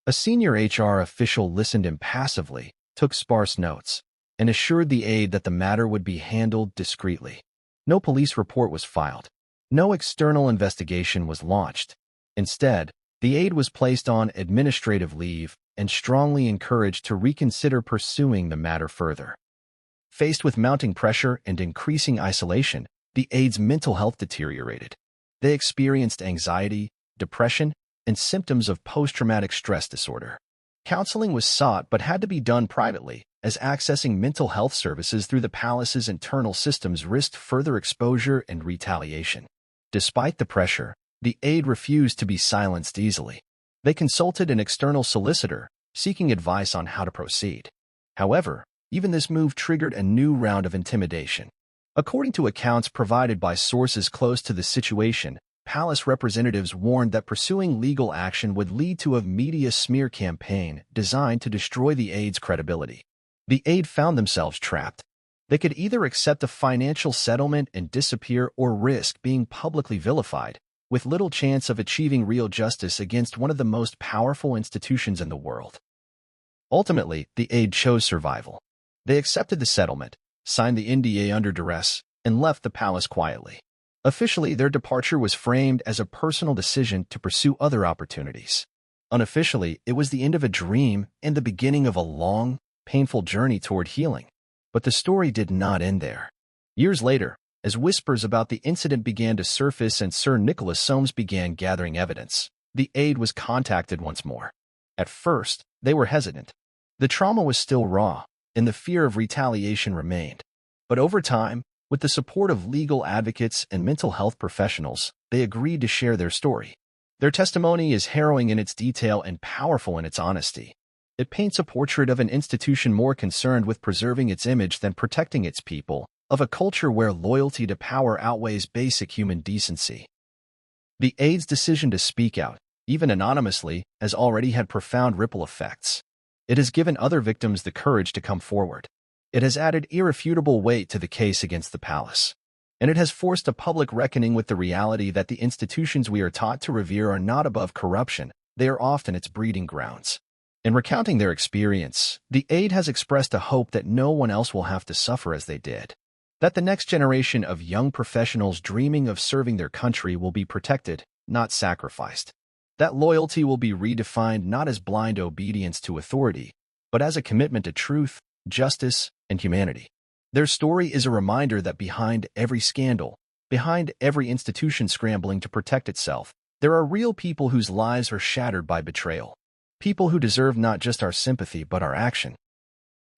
A senior HR official listened impassively, took sparse notes, and assured the aide that the matter would be handled discreetly. No police report was filed. No external investigation was launched. Instead, the aide was placed on administrative leave and strongly encouraged to reconsider pursuing the matter further. Faced with mounting pressure and increasing isolation, the aide's mental health deteriorated. They experienced anxiety, depression, and symptoms of post-traumatic stress disorder. Counseling was sought but had to be done privately, as accessing mental health services through the palace's internal systems risked further exposure and retaliation. Despite the pressure, the aide refused to be silenced easily. They consulted an external solicitor, seeking advice on how to proceed. However, even this move triggered a new round of intimidation. According to accounts provided by sources close to the situation, palace representatives warned that pursuing legal action would lead to a media smear campaign designed to destroy the aide's credibility. The aide found themselves trapped. They could either accept a financial settlement and disappear or risk being publicly vilified, with little chance of achieving real justice against one of the most powerful institutions in the world. Ultimately, the aide chose survival. They accepted the settlement, signed the NDA under duress, and left the palace quietly. Officially, their departure was framed as a personal decision to pursue other opportunities. Unofficially, it was the end of a dream and the beginning of a long, painful journey toward healing. But the story did not end there. Years later, as whispers about the incident began to surface and Sir Nicholas Soames began gathering evidence, the aide was contacted once more. At first, they were hesitant. The trauma was still raw, and the fear of retaliation remained. But over time, With the support of legal advocates and mental health professionals, they agreed to share their story. Their testimony is harrowing in its detail and powerful in its honesty. It paints a portrait of an institution more concerned with preserving its image than protecting its people, of a culture where loyalty to power outweighs basic human decency. The aide's decision to speak out, even anonymously, has already had profound ripple effects. It has given other victims the courage to come forward. It has added irrefutable weight to the case against the palace. And it has forced a public reckoning with the reality that the institutions we are taught to revere are not above corruption, they are often its breeding grounds. In recounting their experience, the aide has expressed a hope that no one else will have to suffer as they did. That the next generation of young professionals dreaming of serving their country will be protected, not sacrificed. That loyalty will be redefined not as blind obedience to authority, but as a commitment to truth, justice, and humanity. Their story is a reminder that behind every scandal, behind every institution scrambling to protect itself, there are real people whose lives are shattered by betrayal. People who deserve not just our sympathy but our action.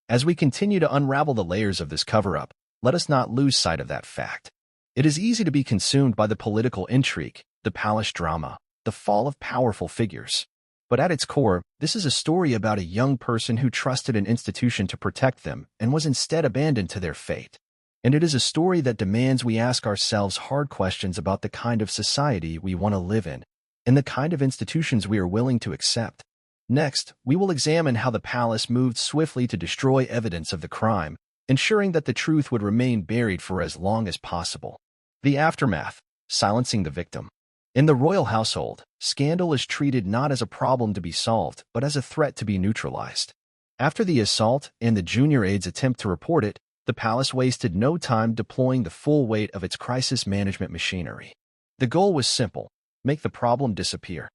As we continue to unravel the layers of this cover-up, let us not lose sight of that fact. It is easy to be consumed by the political intrigue, the palace drama, the fall of powerful figures. But at its core, this is a story about a young person who trusted an institution to protect them and was instead abandoned to their fate. And it is a story that demands we ask ourselves hard questions about the kind of society we want to live in and the kind of institutions we are willing to accept. Next, we will examine how the palace moved swiftly to destroy evidence of the crime, ensuring that the truth would remain buried for as long as possible. The aftermath, silencing the victim. In the royal household, scandal is treated not as a problem to be solved, but as a threat to be neutralized. After the assault and the junior aide's attempt to report it, the palace wasted no time deploying the full weight of its crisis management machinery. The goal was simple: make the problem disappear.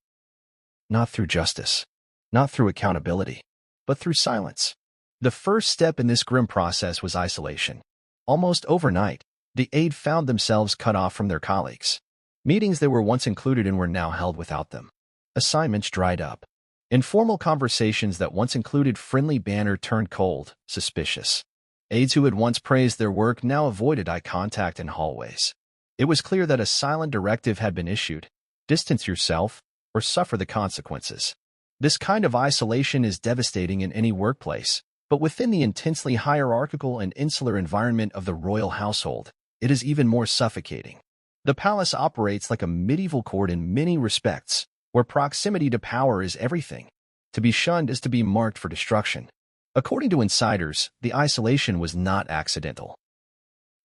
Not through justice, not through accountability, but through silence. The first step in this grim process was isolation. Almost overnight, the aide found themselves cut off from their colleagues. Meetings they were once included in were now held without them. Assignments dried up. Informal conversations that once included friendly banter turned cold, suspicious. Aides who had once praised their work now avoided eye contact in hallways. It was clear that a silent directive had been issued: distance yourself or suffer the consequences. This kind of isolation is devastating in any workplace, but within the intensely hierarchical and insular environment of the royal household, it is even more suffocating. The palace operates like a medieval court in many respects, where proximity to power is everything. To be shunned is to be marked for destruction. According to insiders, the isolation was not accidental.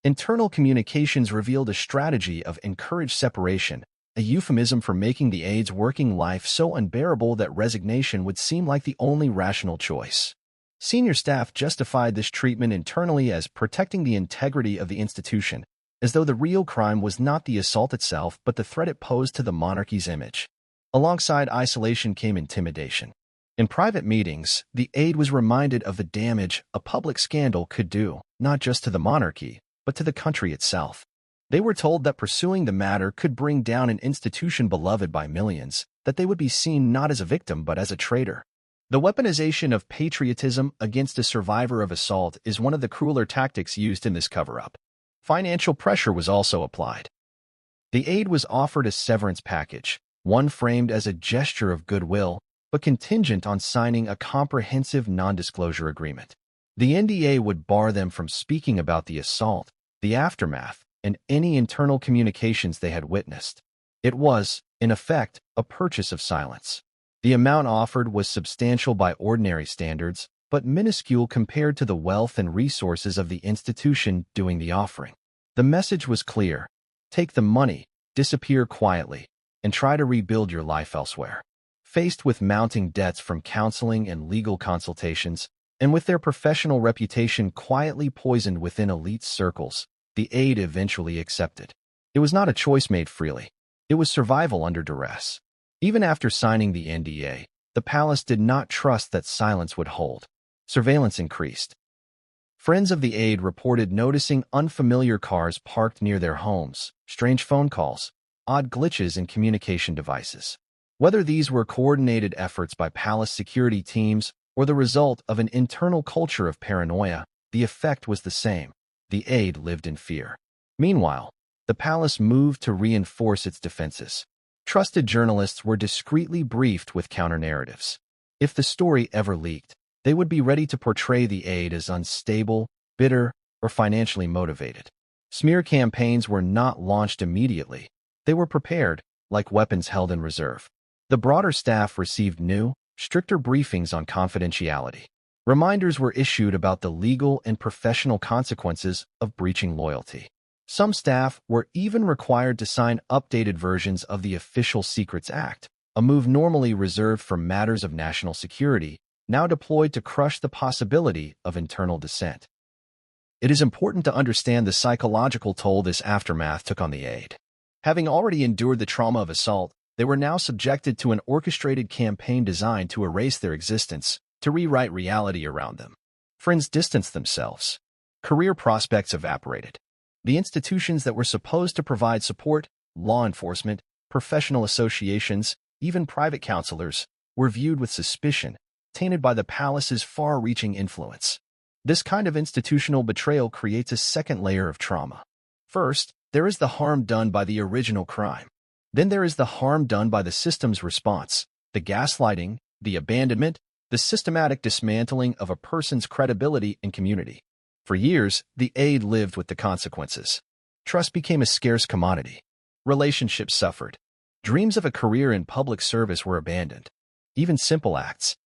Internal communications revealed a strategy of encouraged separation, a euphemism for making the aide's working life so unbearable that resignation would seem like the only rational choice. Senior staff justified this treatment internally as protecting the integrity of the institution, as though the real crime was not the assault itself but the threat it posed to the monarchy's image. Alongside isolation came intimidation. In private meetings, the aide was reminded of the damage a public scandal could do, not just to the monarchy, but to the country itself. They were told that pursuing the matter could bring down an institution beloved by millions, that they would be seen not as a victim but as a traitor. The weaponization of patriotism against a survivor of assault is one of the crueler tactics used in this cover-up. Financial pressure was also applied. The aide was offered a severance package, one framed as a gesture of goodwill, but contingent on signing a comprehensive non-disclosure agreement. The NDA would bar them from speaking about the assault, the aftermath, and any internal communications they had witnessed. It was, in effect, a purchase of silence. The amount offered was substantial by ordinary standards, but minuscule compared to the wealth and resources of the institution doing the offering. The message was clear: take the money, disappear quietly, and try to rebuild your life elsewhere. Faced with mounting debts from counseling and legal consultations, and with their professional reputation quietly poisoned within elite circles, the aide eventually accepted. It was not a choice made freely. It was survival under duress. Even after signing the NDA, the palace did not trust that silence would hold. Surveillance increased. Friends of the aide reported noticing unfamiliar cars parked near their homes, strange phone calls, odd glitches in communication devices. Whether these were coordinated efforts by palace security teams or the result of an internal culture of paranoia, the effect was the same. The aide lived in fear. Meanwhile, the palace moved to reinforce its defenses. Trusted journalists were discreetly briefed with counter-narratives. If the story ever leaked, they would be ready to portray the aide as unstable, bitter, or financially motivated. Smear campaigns were not launched immediately. They were prepared, like weapons held in reserve. The broader staff received new, stricter briefings on confidentiality. Reminders were issued about the legal and professional consequences of breaching loyalty. Some staff were even required to sign updated versions of the Official Secrets Act, a move normally reserved for matters of national security, now deployed to crush the possibility of internal dissent. It is important to understand the psychological toll this aftermath took on the aide. Having already endured the trauma of assault, they were now subjected to an orchestrated campaign designed to erase their existence, to rewrite reality around them. Friends distanced themselves. Career prospects evaporated. The institutions that were supposed to provide support, law enforcement, professional associations, even private counselors, were viewed with suspicion, tainted by the palace's far-reaching influence. This kind of institutional betrayal creates a second layer of trauma. First, there is the harm done by the original crime. Then there is the harm done by the system's response, the gaslighting, the abandonment, the systematic dismantling of a person's credibility and community. For years, the aide lived with the consequences. Trust became a scarce commodity. Relationships suffered. Dreams of a career in public service were abandoned. Even simple acts.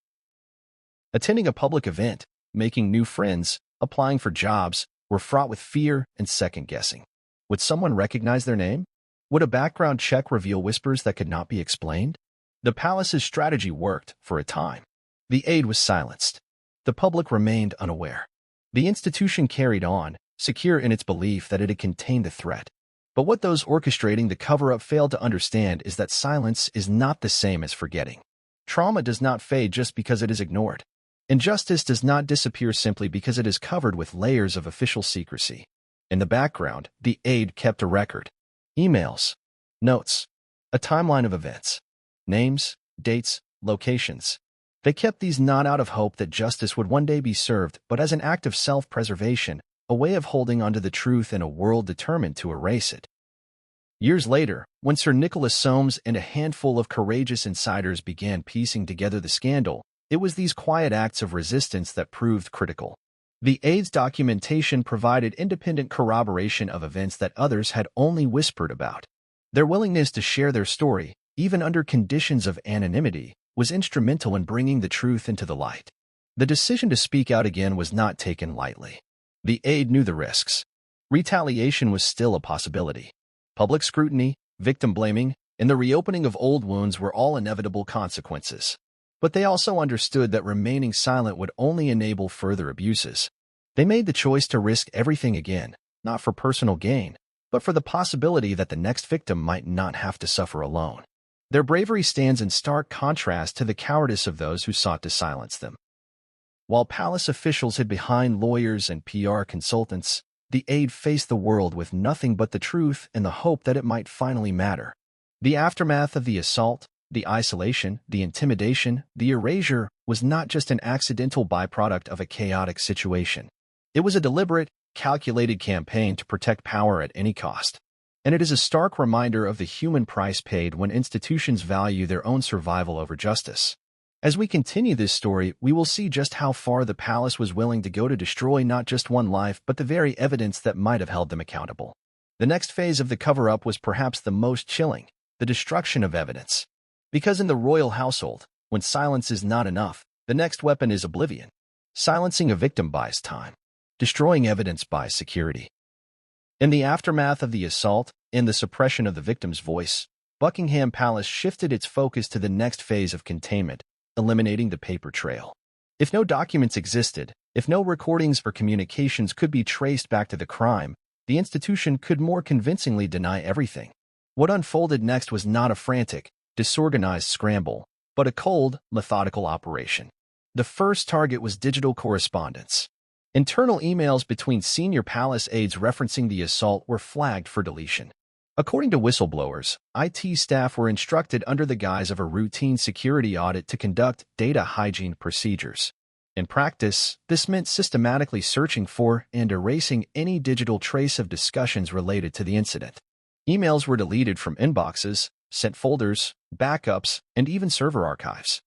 Attending a public event, making new friends, applying for jobs, were fraught with fear and second-guessing. Would someone recognize their name? Would a background check reveal whispers that could not be explained? The palace's strategy worked for a time. The aide was silenced. The public remained unaware. The institution carried on, secure in its belief that it had contained the threat. But what those orchestrating the cover-up failed to understand is that silence is not the same as forgetting. Trauma does not fade just because it is ignored. Injustice does not disappear simply because it is covered with layers of official secrecy. In the background, the aide kept a record. Emails, notes, a timeline of events, names, dates, locations. They kept these not out of hope that justice would one day be served, but as an act of self-preservation, a way of holding onto the truth in a world determined to erase it. Years later, when Sir Nicholas Soames and a handful of courageous insiders began piecing together the scandal, it was these quiet acts of resistance that proved critical. The aide's documentation provided independent corroboration of events that others had only whispered about. Their willingness to share their story, even under conditions of anonymity, was instrumental in bringing the truth into the light. The decision to speak out again was not taken lightly. The aide knew the risks. Retaliation was still a possibility. Public scrutiny, victim blaming, and the reopening of old wounds were all inevitable consequences. But they also understood that remaining silent would only enable further abuses. They made the choice to risk everything again, not for personal gain, but for the possibility that the next victim might not have to suffer alone. Their bravery stands in stark contrast to the cowardice of those who sought to silence them. While palace officials hid behind lawyers and PR consultants, the aide faced the world with nothing but the truth and the hope that it might finally matter. The aftermath of the assault, the isolation, the intimidation, the erasure was not just an accidental byproduct of a chaotic situation. It was a deliberate, calculated campaign to protect power at any cost. And it is a stark reminder of the human price paid when institutions value their own survival over justice. As we continue this story, we will see just how far the palace was willing to go to destroy not just one life, but the very evidence that might have held them accountable. The next phase of the cover-up was perhaps the most chilling, the destruction of evidence. Because in the royal household, when silence is not enough, the next weapon is oblivion. Silencing a victim buys time. Destroying evidence buys security. In the aftermath of the assault, and the suppression of the victim's voice, Buckingham Palace shifted its focus to the next phase of containment, eliminating the paper trail. If no documents existed, if no recordings or communications could be traced back to the crime, the institution could more convincingly deny everything. What unfolded next was not a frantic, disorganized scramble, but a cold, methodical operation. The first target was digital correspondence. Internal emails between senior palace aides referencing the assault were flagged for deletion. According to whistleblowers, IT staff were instructed under the guise of a routine security audit to conduct data hygiene procedures. In practice, this meant systematically searching for and erasing any digital trace of discussions related to the incident. Emails were deleted from inboxes, sent folders, backups, and even server archives.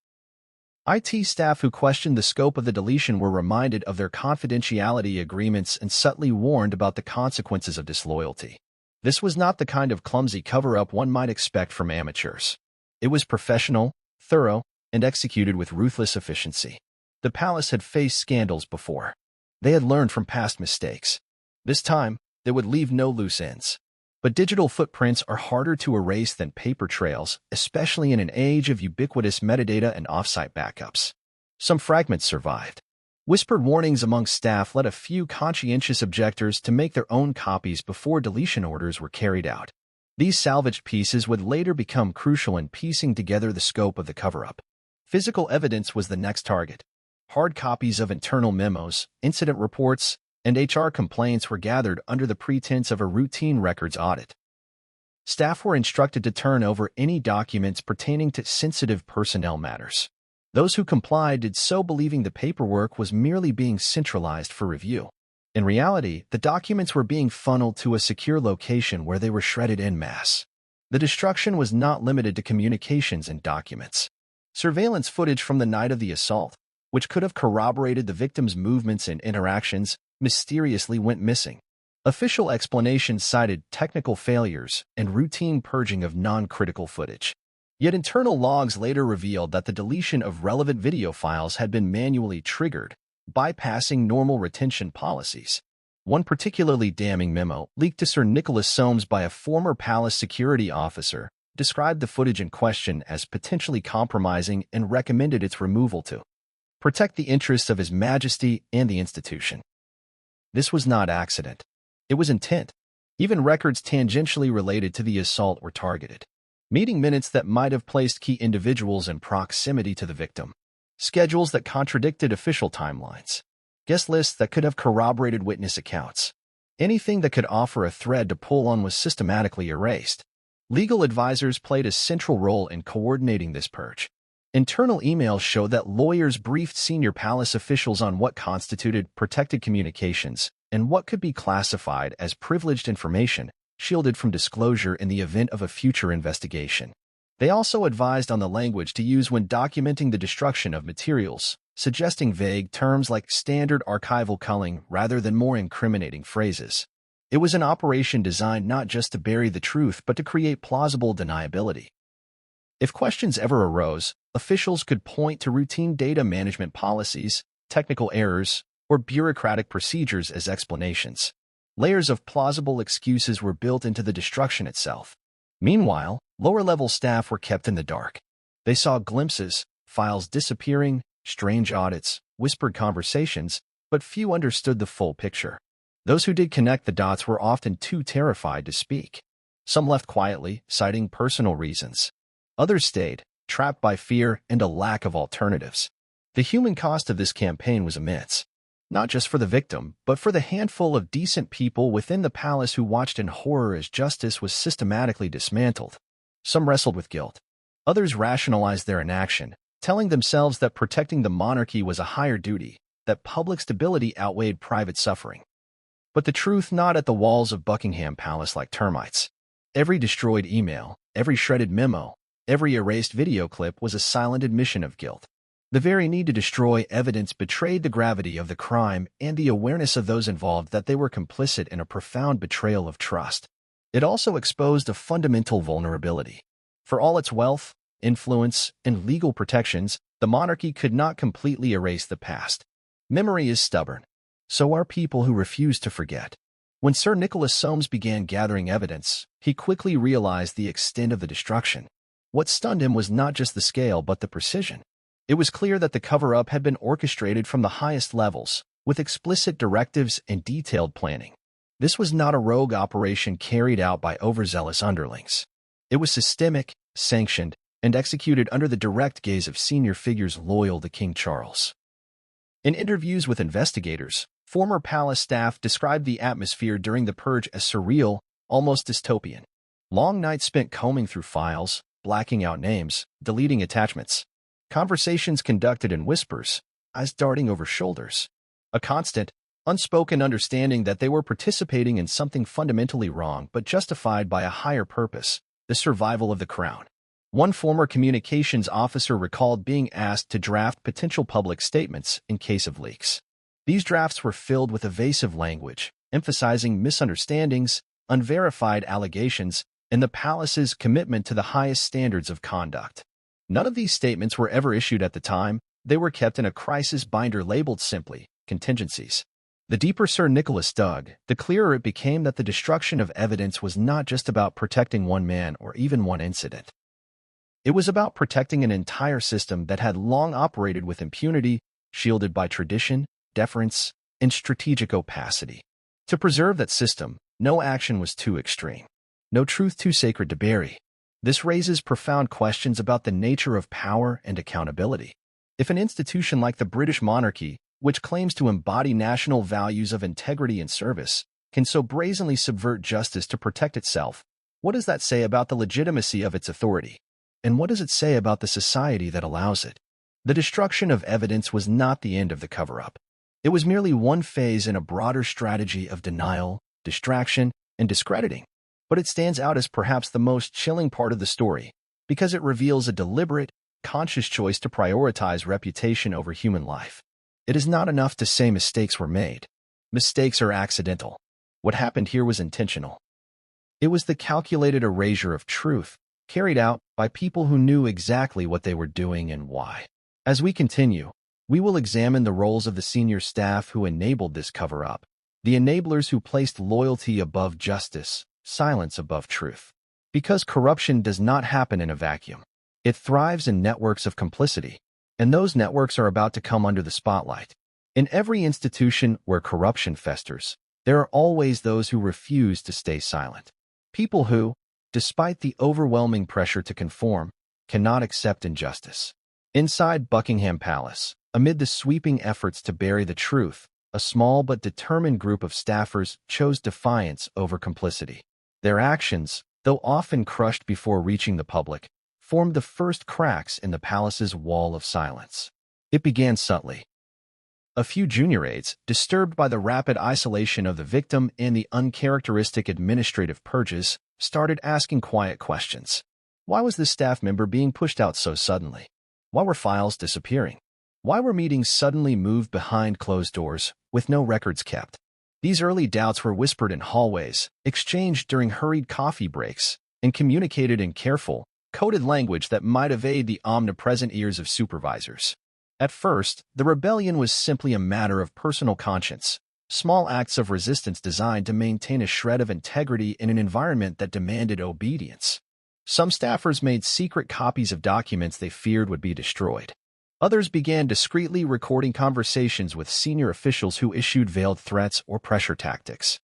IT staff who questioned the scope of the deletion were reminded of their confidentiality agreements and subtly warned about the consequences of disloyalty. This was not the kind of clumsy cover-up one might expect from amateurs. It was professional, thorough, and executed with ruthless efficiency. The palace had faced scandals before. They had learned from past mistakes. This time, they would leave no loose ends. But digital footprints are harder to erase than paper trails, especially in an age of ubiquitous metadata and offsite backups. Some fragments survived. Whispered warnings among staff led a few conscientious objectors to make their own copies before deletion orders were carried out. These salvaged pieces would later become crucial in piecing together the scope of the cover-up. Physical evidence was the next target. Hard copies of internal memos, incident reports, and HR complaints were gathered under the pretense of a routine records audit. Staff were instructed to turn over any documents pertaining to sensitive personnel matters. Those who complied did so believing the paperwork was merely being centralized for review. In reality, the documents were being funneled to a secure location where they were shredded en masse. The destruction was not limited to communications and documents. Surveillance footage from the night of the assault, which could have corroborated the victim's movements and interactions, mysteriously went missing. Official explanations cited technical failures and routine purging of non-critical footage. Yet internal logs later revealed that the deletion of relevant video files had been manually triggered, bypassing normal retention policies. One particularly damning memo, leaked to Sir Nicholas Soames by a former palace security officer, described the footage in question as potentially compromising and recommended its removal to protect the interests of His Majesty and the institution. This was not accident. It was intent. Even records tangentially related to the assault were targeted. Meeting minutes that might have placed key individuals in proximity to the victim. Schedules that contradicted official timelines. Guest lists that could have corroborated witness accounts. Anything that could offer a thread to pull on was systematically erased. Legal advisors played a central role in coordinating this purge. Internal emails showed that lawyers briefed senior palace officials on what constituted protected communications and what could be classified as privileged information, shielded from disclosure in the event of a future investigation. They also advised on the language to use when documenting the destruction of materials, suggesting vague terms like standard archival culling rather than more incriminating phrases. It was an operation designed not just to bury the truth but to create plausible deniability. If questions ever arose, officials could point to routine data management policies, technical errors, or bureaucratic procedures as explanations. Layers of plausible excuses were built into the destruction itself. Meanwhile, lower-level staff were kept in the dark. They saw glimpses, files disappearing, strange audits, whispered conversations, but few understood the full picture. Those who did connect the dots were often too terrified to speak. Some left quietly, citing personal reasons. Others stayed, trapped by fear and a lack of alternatives. The human cost of this campaign was immense. Not just for the victim, but for the handful of decent people within the palace who watched in horror as justice was systematically dismantled. Some wrestled with guilt. Others rationalized their inaction, telling themselves that protecting the monarchy was a higher duty, that public stability outweighed private suffering. But the truth gnawed at the walls of Buckingham Palace like termites. Every destroyed email, every shredded memo, every erased video clip was a silent admission of guilt. The very need to destroy evidence betrayed the gravity of the crime and the awareness of those involved that they were complicit in a profound betrayal of trust. It also exposed a fundamental vulnerability. For all its wealth, influence, and legal protections, the monarchy could not completely erase the past. Memory is stubborn. So are people who refuse to forget. When Sir Nicholas Soames began gathering evidence, he quickly realized the extent of the destruction. What stunned him was not just the scale but the precision. It was clear that the cover-up had been orchestrated from the highest levels, with explicit directives and detailed planning. This was not a rogue operation carried out by overzealous underlings. It was systemic, sanctioned, and executed under the direct gaze of senior figures loyal to King Charles. In interviews with investigators, former palace staff described the atmosphere during the purge as surreal, almost dystopian. Long nights spent combing through files, blacking out names, deleting attachments. Conversations conducted in whispers, eyes darting over shoulders. A constant, unspoken understanding that they were participating in something fundamentally wrong but justified by a higher purpose, the survival of the crown. One former communications officer recalled being asked to draft potential public statements in case of leaks. These drafts were filled with evasive language, emphasizing misunderstandings, unverified allegations, and the palace's commitment to the highest standards of conduct. None of these statements were ever issued at the time. They were kept in a crisis binder labeled simply contingencies. The deeper Sir Nicholas dug, the clearer it became that the destruction of evidence was not just about protecting one man or even one incident. It was about protecting an entire system that had long operated with impunity, shielded by tradition, deference, and strategic opacity. To preserve that system, no action was too extreme, no truth too sacred to bury. This raises profound questions about the nature of power and accountability. If an institution like the British monarchy, which claims to embody national values of integrity and service, can so brazenly subvert justice to protect itself, what does that say about the legitimacy of its authority? And what does it say about the society that allows it? The destruction of evidence was not the end of the cover-up. It was merely one phase in a broader strategy of denial, distraction, and discrediting. But it stands out as perhaps the most chilling part of the story, because it reveals a deliberate, conscious choice to prioritize reputation over human life. It is not enough to say mistakes were made. Mistakes are accidental. What happened here was intentional. It was the calculated erasure of truth, carried out by people who knew exactly what they were doing and why. As we continue, we will examine the roles of the senior staff who enabled this cover-up, the enablers who placed loyalty above justice, silence above truth. Because corruption does not happen in a vacuum. It thrives in networks of complicity, and those networks are about to come under the spotlight. In every institution where corruption festers, there are always those who refuse to stay silent. People who, despite the overwhelming pressure to conform, cannot accept injustice. Inside Buckingham Palace, amid the sweeping efforts to bury the truth, a small but determined group of staffers chose defiance over complicity. Their actions, though often crushed before reaching the public, formed the first cracks in the palace's wall of silence. It began subtly. A few junior aides, disturbed by the rapid isolation of the victim and the uncharacteristic administrative purges, started asking quiet questions. Why was this staff member being pushed out so suddenly? Why were files disappearing? Why were meetings suddenly moved behind closed doors, with no records kept? These early doubts were whispered in hallways, exchanged during hurried coffee breaks, and communicated in careful, coded language that might evade the omnipresent ears of supervisors. At first, the rebellion was simply a matter of personal conscience, small acts of resistance designed to maintain a shred of integrity in an environment that demanded obedience. Some staffers made secret copies of documents they feared would be destroyed. Others began discreetly recording conversations with senior officials who issued veiled threats or pressure tactics.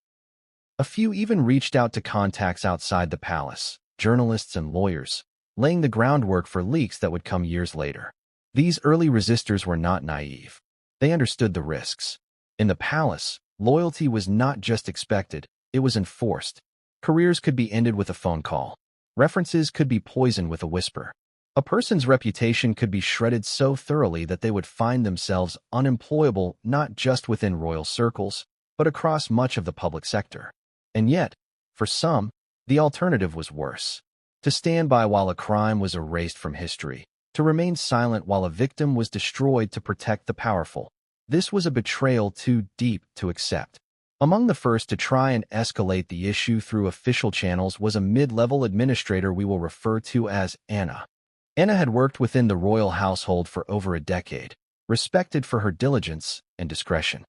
A few even reached out to contacts outside the palace, journalists and lawyers, laying the groundwork for leaks that would come years later. These early resistors were not naive. They understood the risks. In the palace, loyalty was not just expected, it was enforced. Careers could be ended with a phone call. References could be poisoned with a whisper. A person's reputation could be shredded so thoroughly that they would find themselves unemployable not just within royal circles, but across much of the public sector. And yet, for some, the alternative was worse. To stand by while a crime was erased from history, to remain silent while a victim was destroyed to protect the powerful. This was a betrayal too deep to accept. Among the first to try and escalate the issue through official channels was a mid-level administrator we will refer to as Anna. Anna had worked within the royal household for over a decade, respected for her diligence and discretion.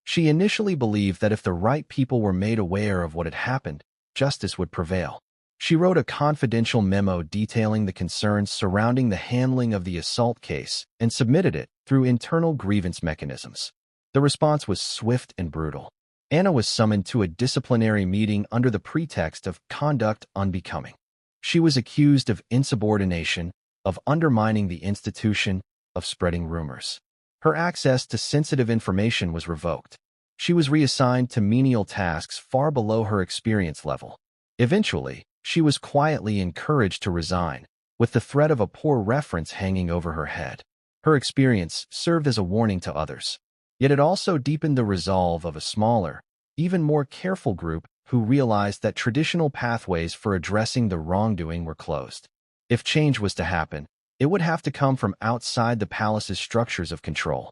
She initially believed that if the right people were made aware of what had happened, justice would prevail. She wrote a confidential memo detailing the concerns surrounding the handling of the assault case and submitted it through internal grievance mechanisms. The response was swift and brutal. Anna was summoned to a disciplinary meeting under the pretext of conduct unbecoming. She was accused of insubordination, of undermining the institution, of spreading rumors. Her access to sensitive information was revoked. She was reassigned to menial tasks far below her experience level. Eventually, she was quietly encouraged to resign, with the threat of a poor reference hanging over her head. Her experience served as a warning to others. Yet it also deepened the resolve of a smaller, even more careful group who realized that traditional pathways for addressing the wrongdoing were closed. If change was to happen, it would have to come from outside the palace's structures of control.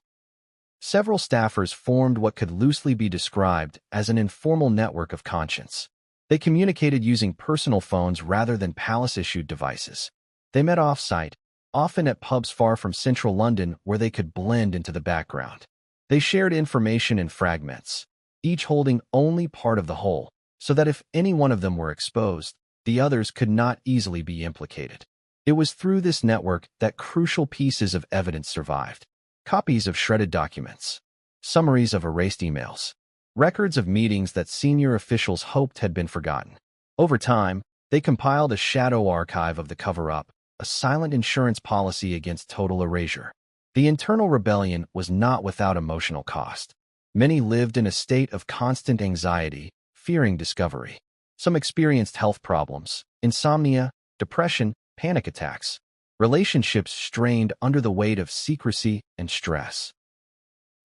Several staffers formed what could loosely be described as an informal network of conscience. They communicated using personal phones rather than palace-issued devices. They met off-site, often at pubs far from central London where they could blend into the background. They shared information in fragments, each holding only part of the whole, so that if any one of them were exposed, the others could not easily be implicated. It was through this network that crucial pieces of evidence survived. Copies of shredded documents, summaries of erased emails, records of meetings that senior officials hoped had been forgotten. Over time, they compiled a shadow archive of the cover-up, a silent insurance policy against total erasure. The internal rebellion was not without emotional cost. Many lived in a state of constant anxiety, fearing discovery. Some experienced health problems, insomnia, depression, panic attacks. Relationships strained under the weight of secrecy and stress.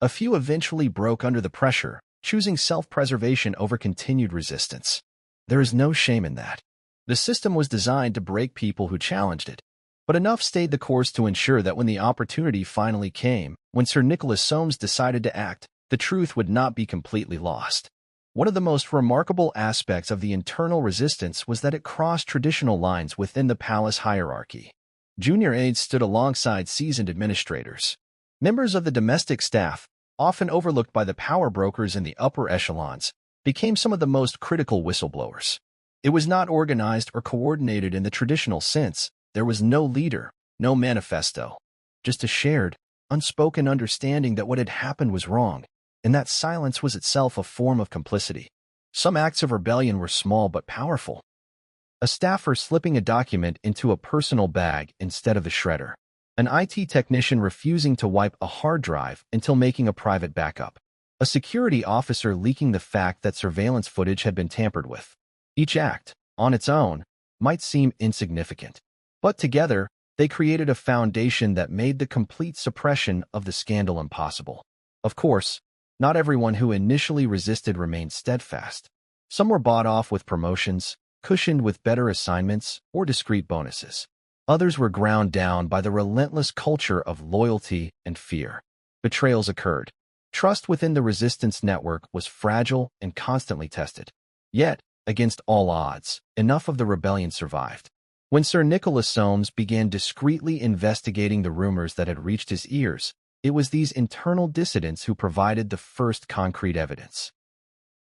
A few eventually broke under the pressure, choosing self-preservation over continued resistance. There is no shame in that. The system was designed to break people who challenged it. But enough stayed the course to ensure that when the opportunity finally came, when Sir Nicholas Soames decided to act, the truth would not be completely lost. One of the most remarkable aspects of the internal resistance was that it crossed traditional lines within the palace hierarchy. Junior aides stood alongside seasoned administrators. Members of the domestic staff, often overlooked by the power brokers in the upper echelons, became some of the most critical whistleblowers. It was not organized or coordinated in the traditional sense. There was no leader, no manifesto, just a shared, unspoken understanding that what had happened was wrong, and that silence was itself a form of complicity. Some acts of rebellion were small but powerful. A staffer slipping a document into a personal bag instead of the shredder. An IT technician refusing to wipe a hard drive until making a private backup. A security officer leaking the fact that surveillance footage had been tampered with. Each act, on its own, might seem insignificant. But together, they created a foundation that made the complete suppression of the scandal impossible. Of course, not everyone who initially resisted remained steadfast. Some were bought off with promotions, cushioned with better assignments or discreet bonuses. Others were ground down by the relentless culture of loyalty and fear. Betrayals occurred. Trust within the resistance network was fragile and constantly tested. Yet, against all odds, enough of the rebellion survived. When Sir Nicholas Soames began discreetly investigating the rumors that had reached his ears, it was these internal dissidents who provided the first concrete evidence.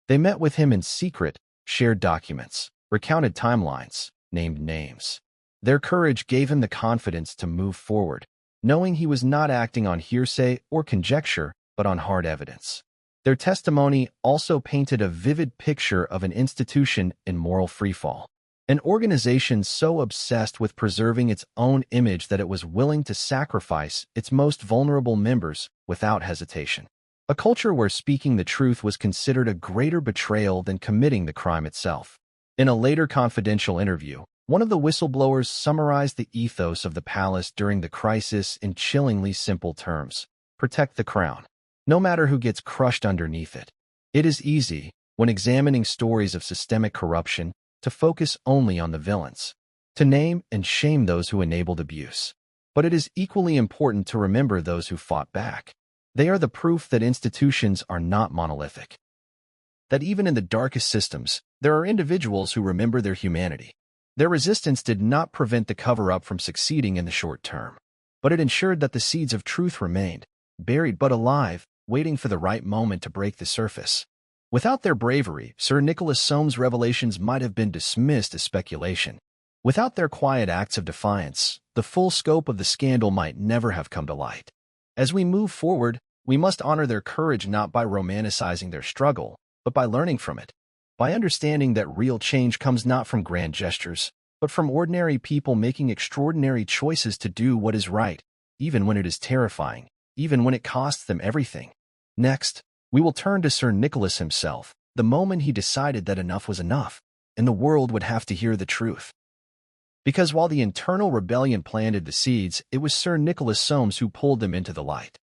They met with him in secret, shared documents, recounted timelines, named names. Their courage gave him the confidence to move forward, knowing he was not acting on hearsay or conjecture, but on hard evidence. Their testimony also painted a vivid picture of an institution in moral freefall, an organization so obsessed with preserving its own image that it was willing to sacrifice its most vulnerable members without hesitation. A culture where speaking the truth was considered a greater betrayal than committing the crime itself. In a later confidential interview, one of the whistleblowers summarized the ethos of the palace during the crisis in chillingly simple terms. Protect the crown, no matter who gets crushed underneath it. It is easy, when examining stories of systemic corruption, to focus only on the villains, to name and shame those who enabled abuse. But it is equally important to remember those who fought back. They are the proof that institutions are not monolithic. That even in the darkest systems, there are individuals who remember their humanity. Their resistance did not prevent the cover-up from succeeding in the short term, but it ensured that the seeds of truth remained, buried but alive, waiting for the right moment to break the surface. Without their bravery, Sir Nicholas Soames' revelations might have been dismissed as speculation. Without their quiet acts of defiance, the full scope of the scandal might never have come to light. As we move forward, we must honor their courage not by romanticizing their struggle, but by learning from it. By understanding that real change comes not from grand gestures, but from ordinary people making extraordinary choices to do what is right, even when it is terrifying, even when it costs them everything. Next, we will turn to Sir Nicholas himself, the moment he decided that enough was enough, and the world would have to hear the truth. Because while the internal rebellion planted the seeds, it was Sir Nicholas Soames who pulled them into the light.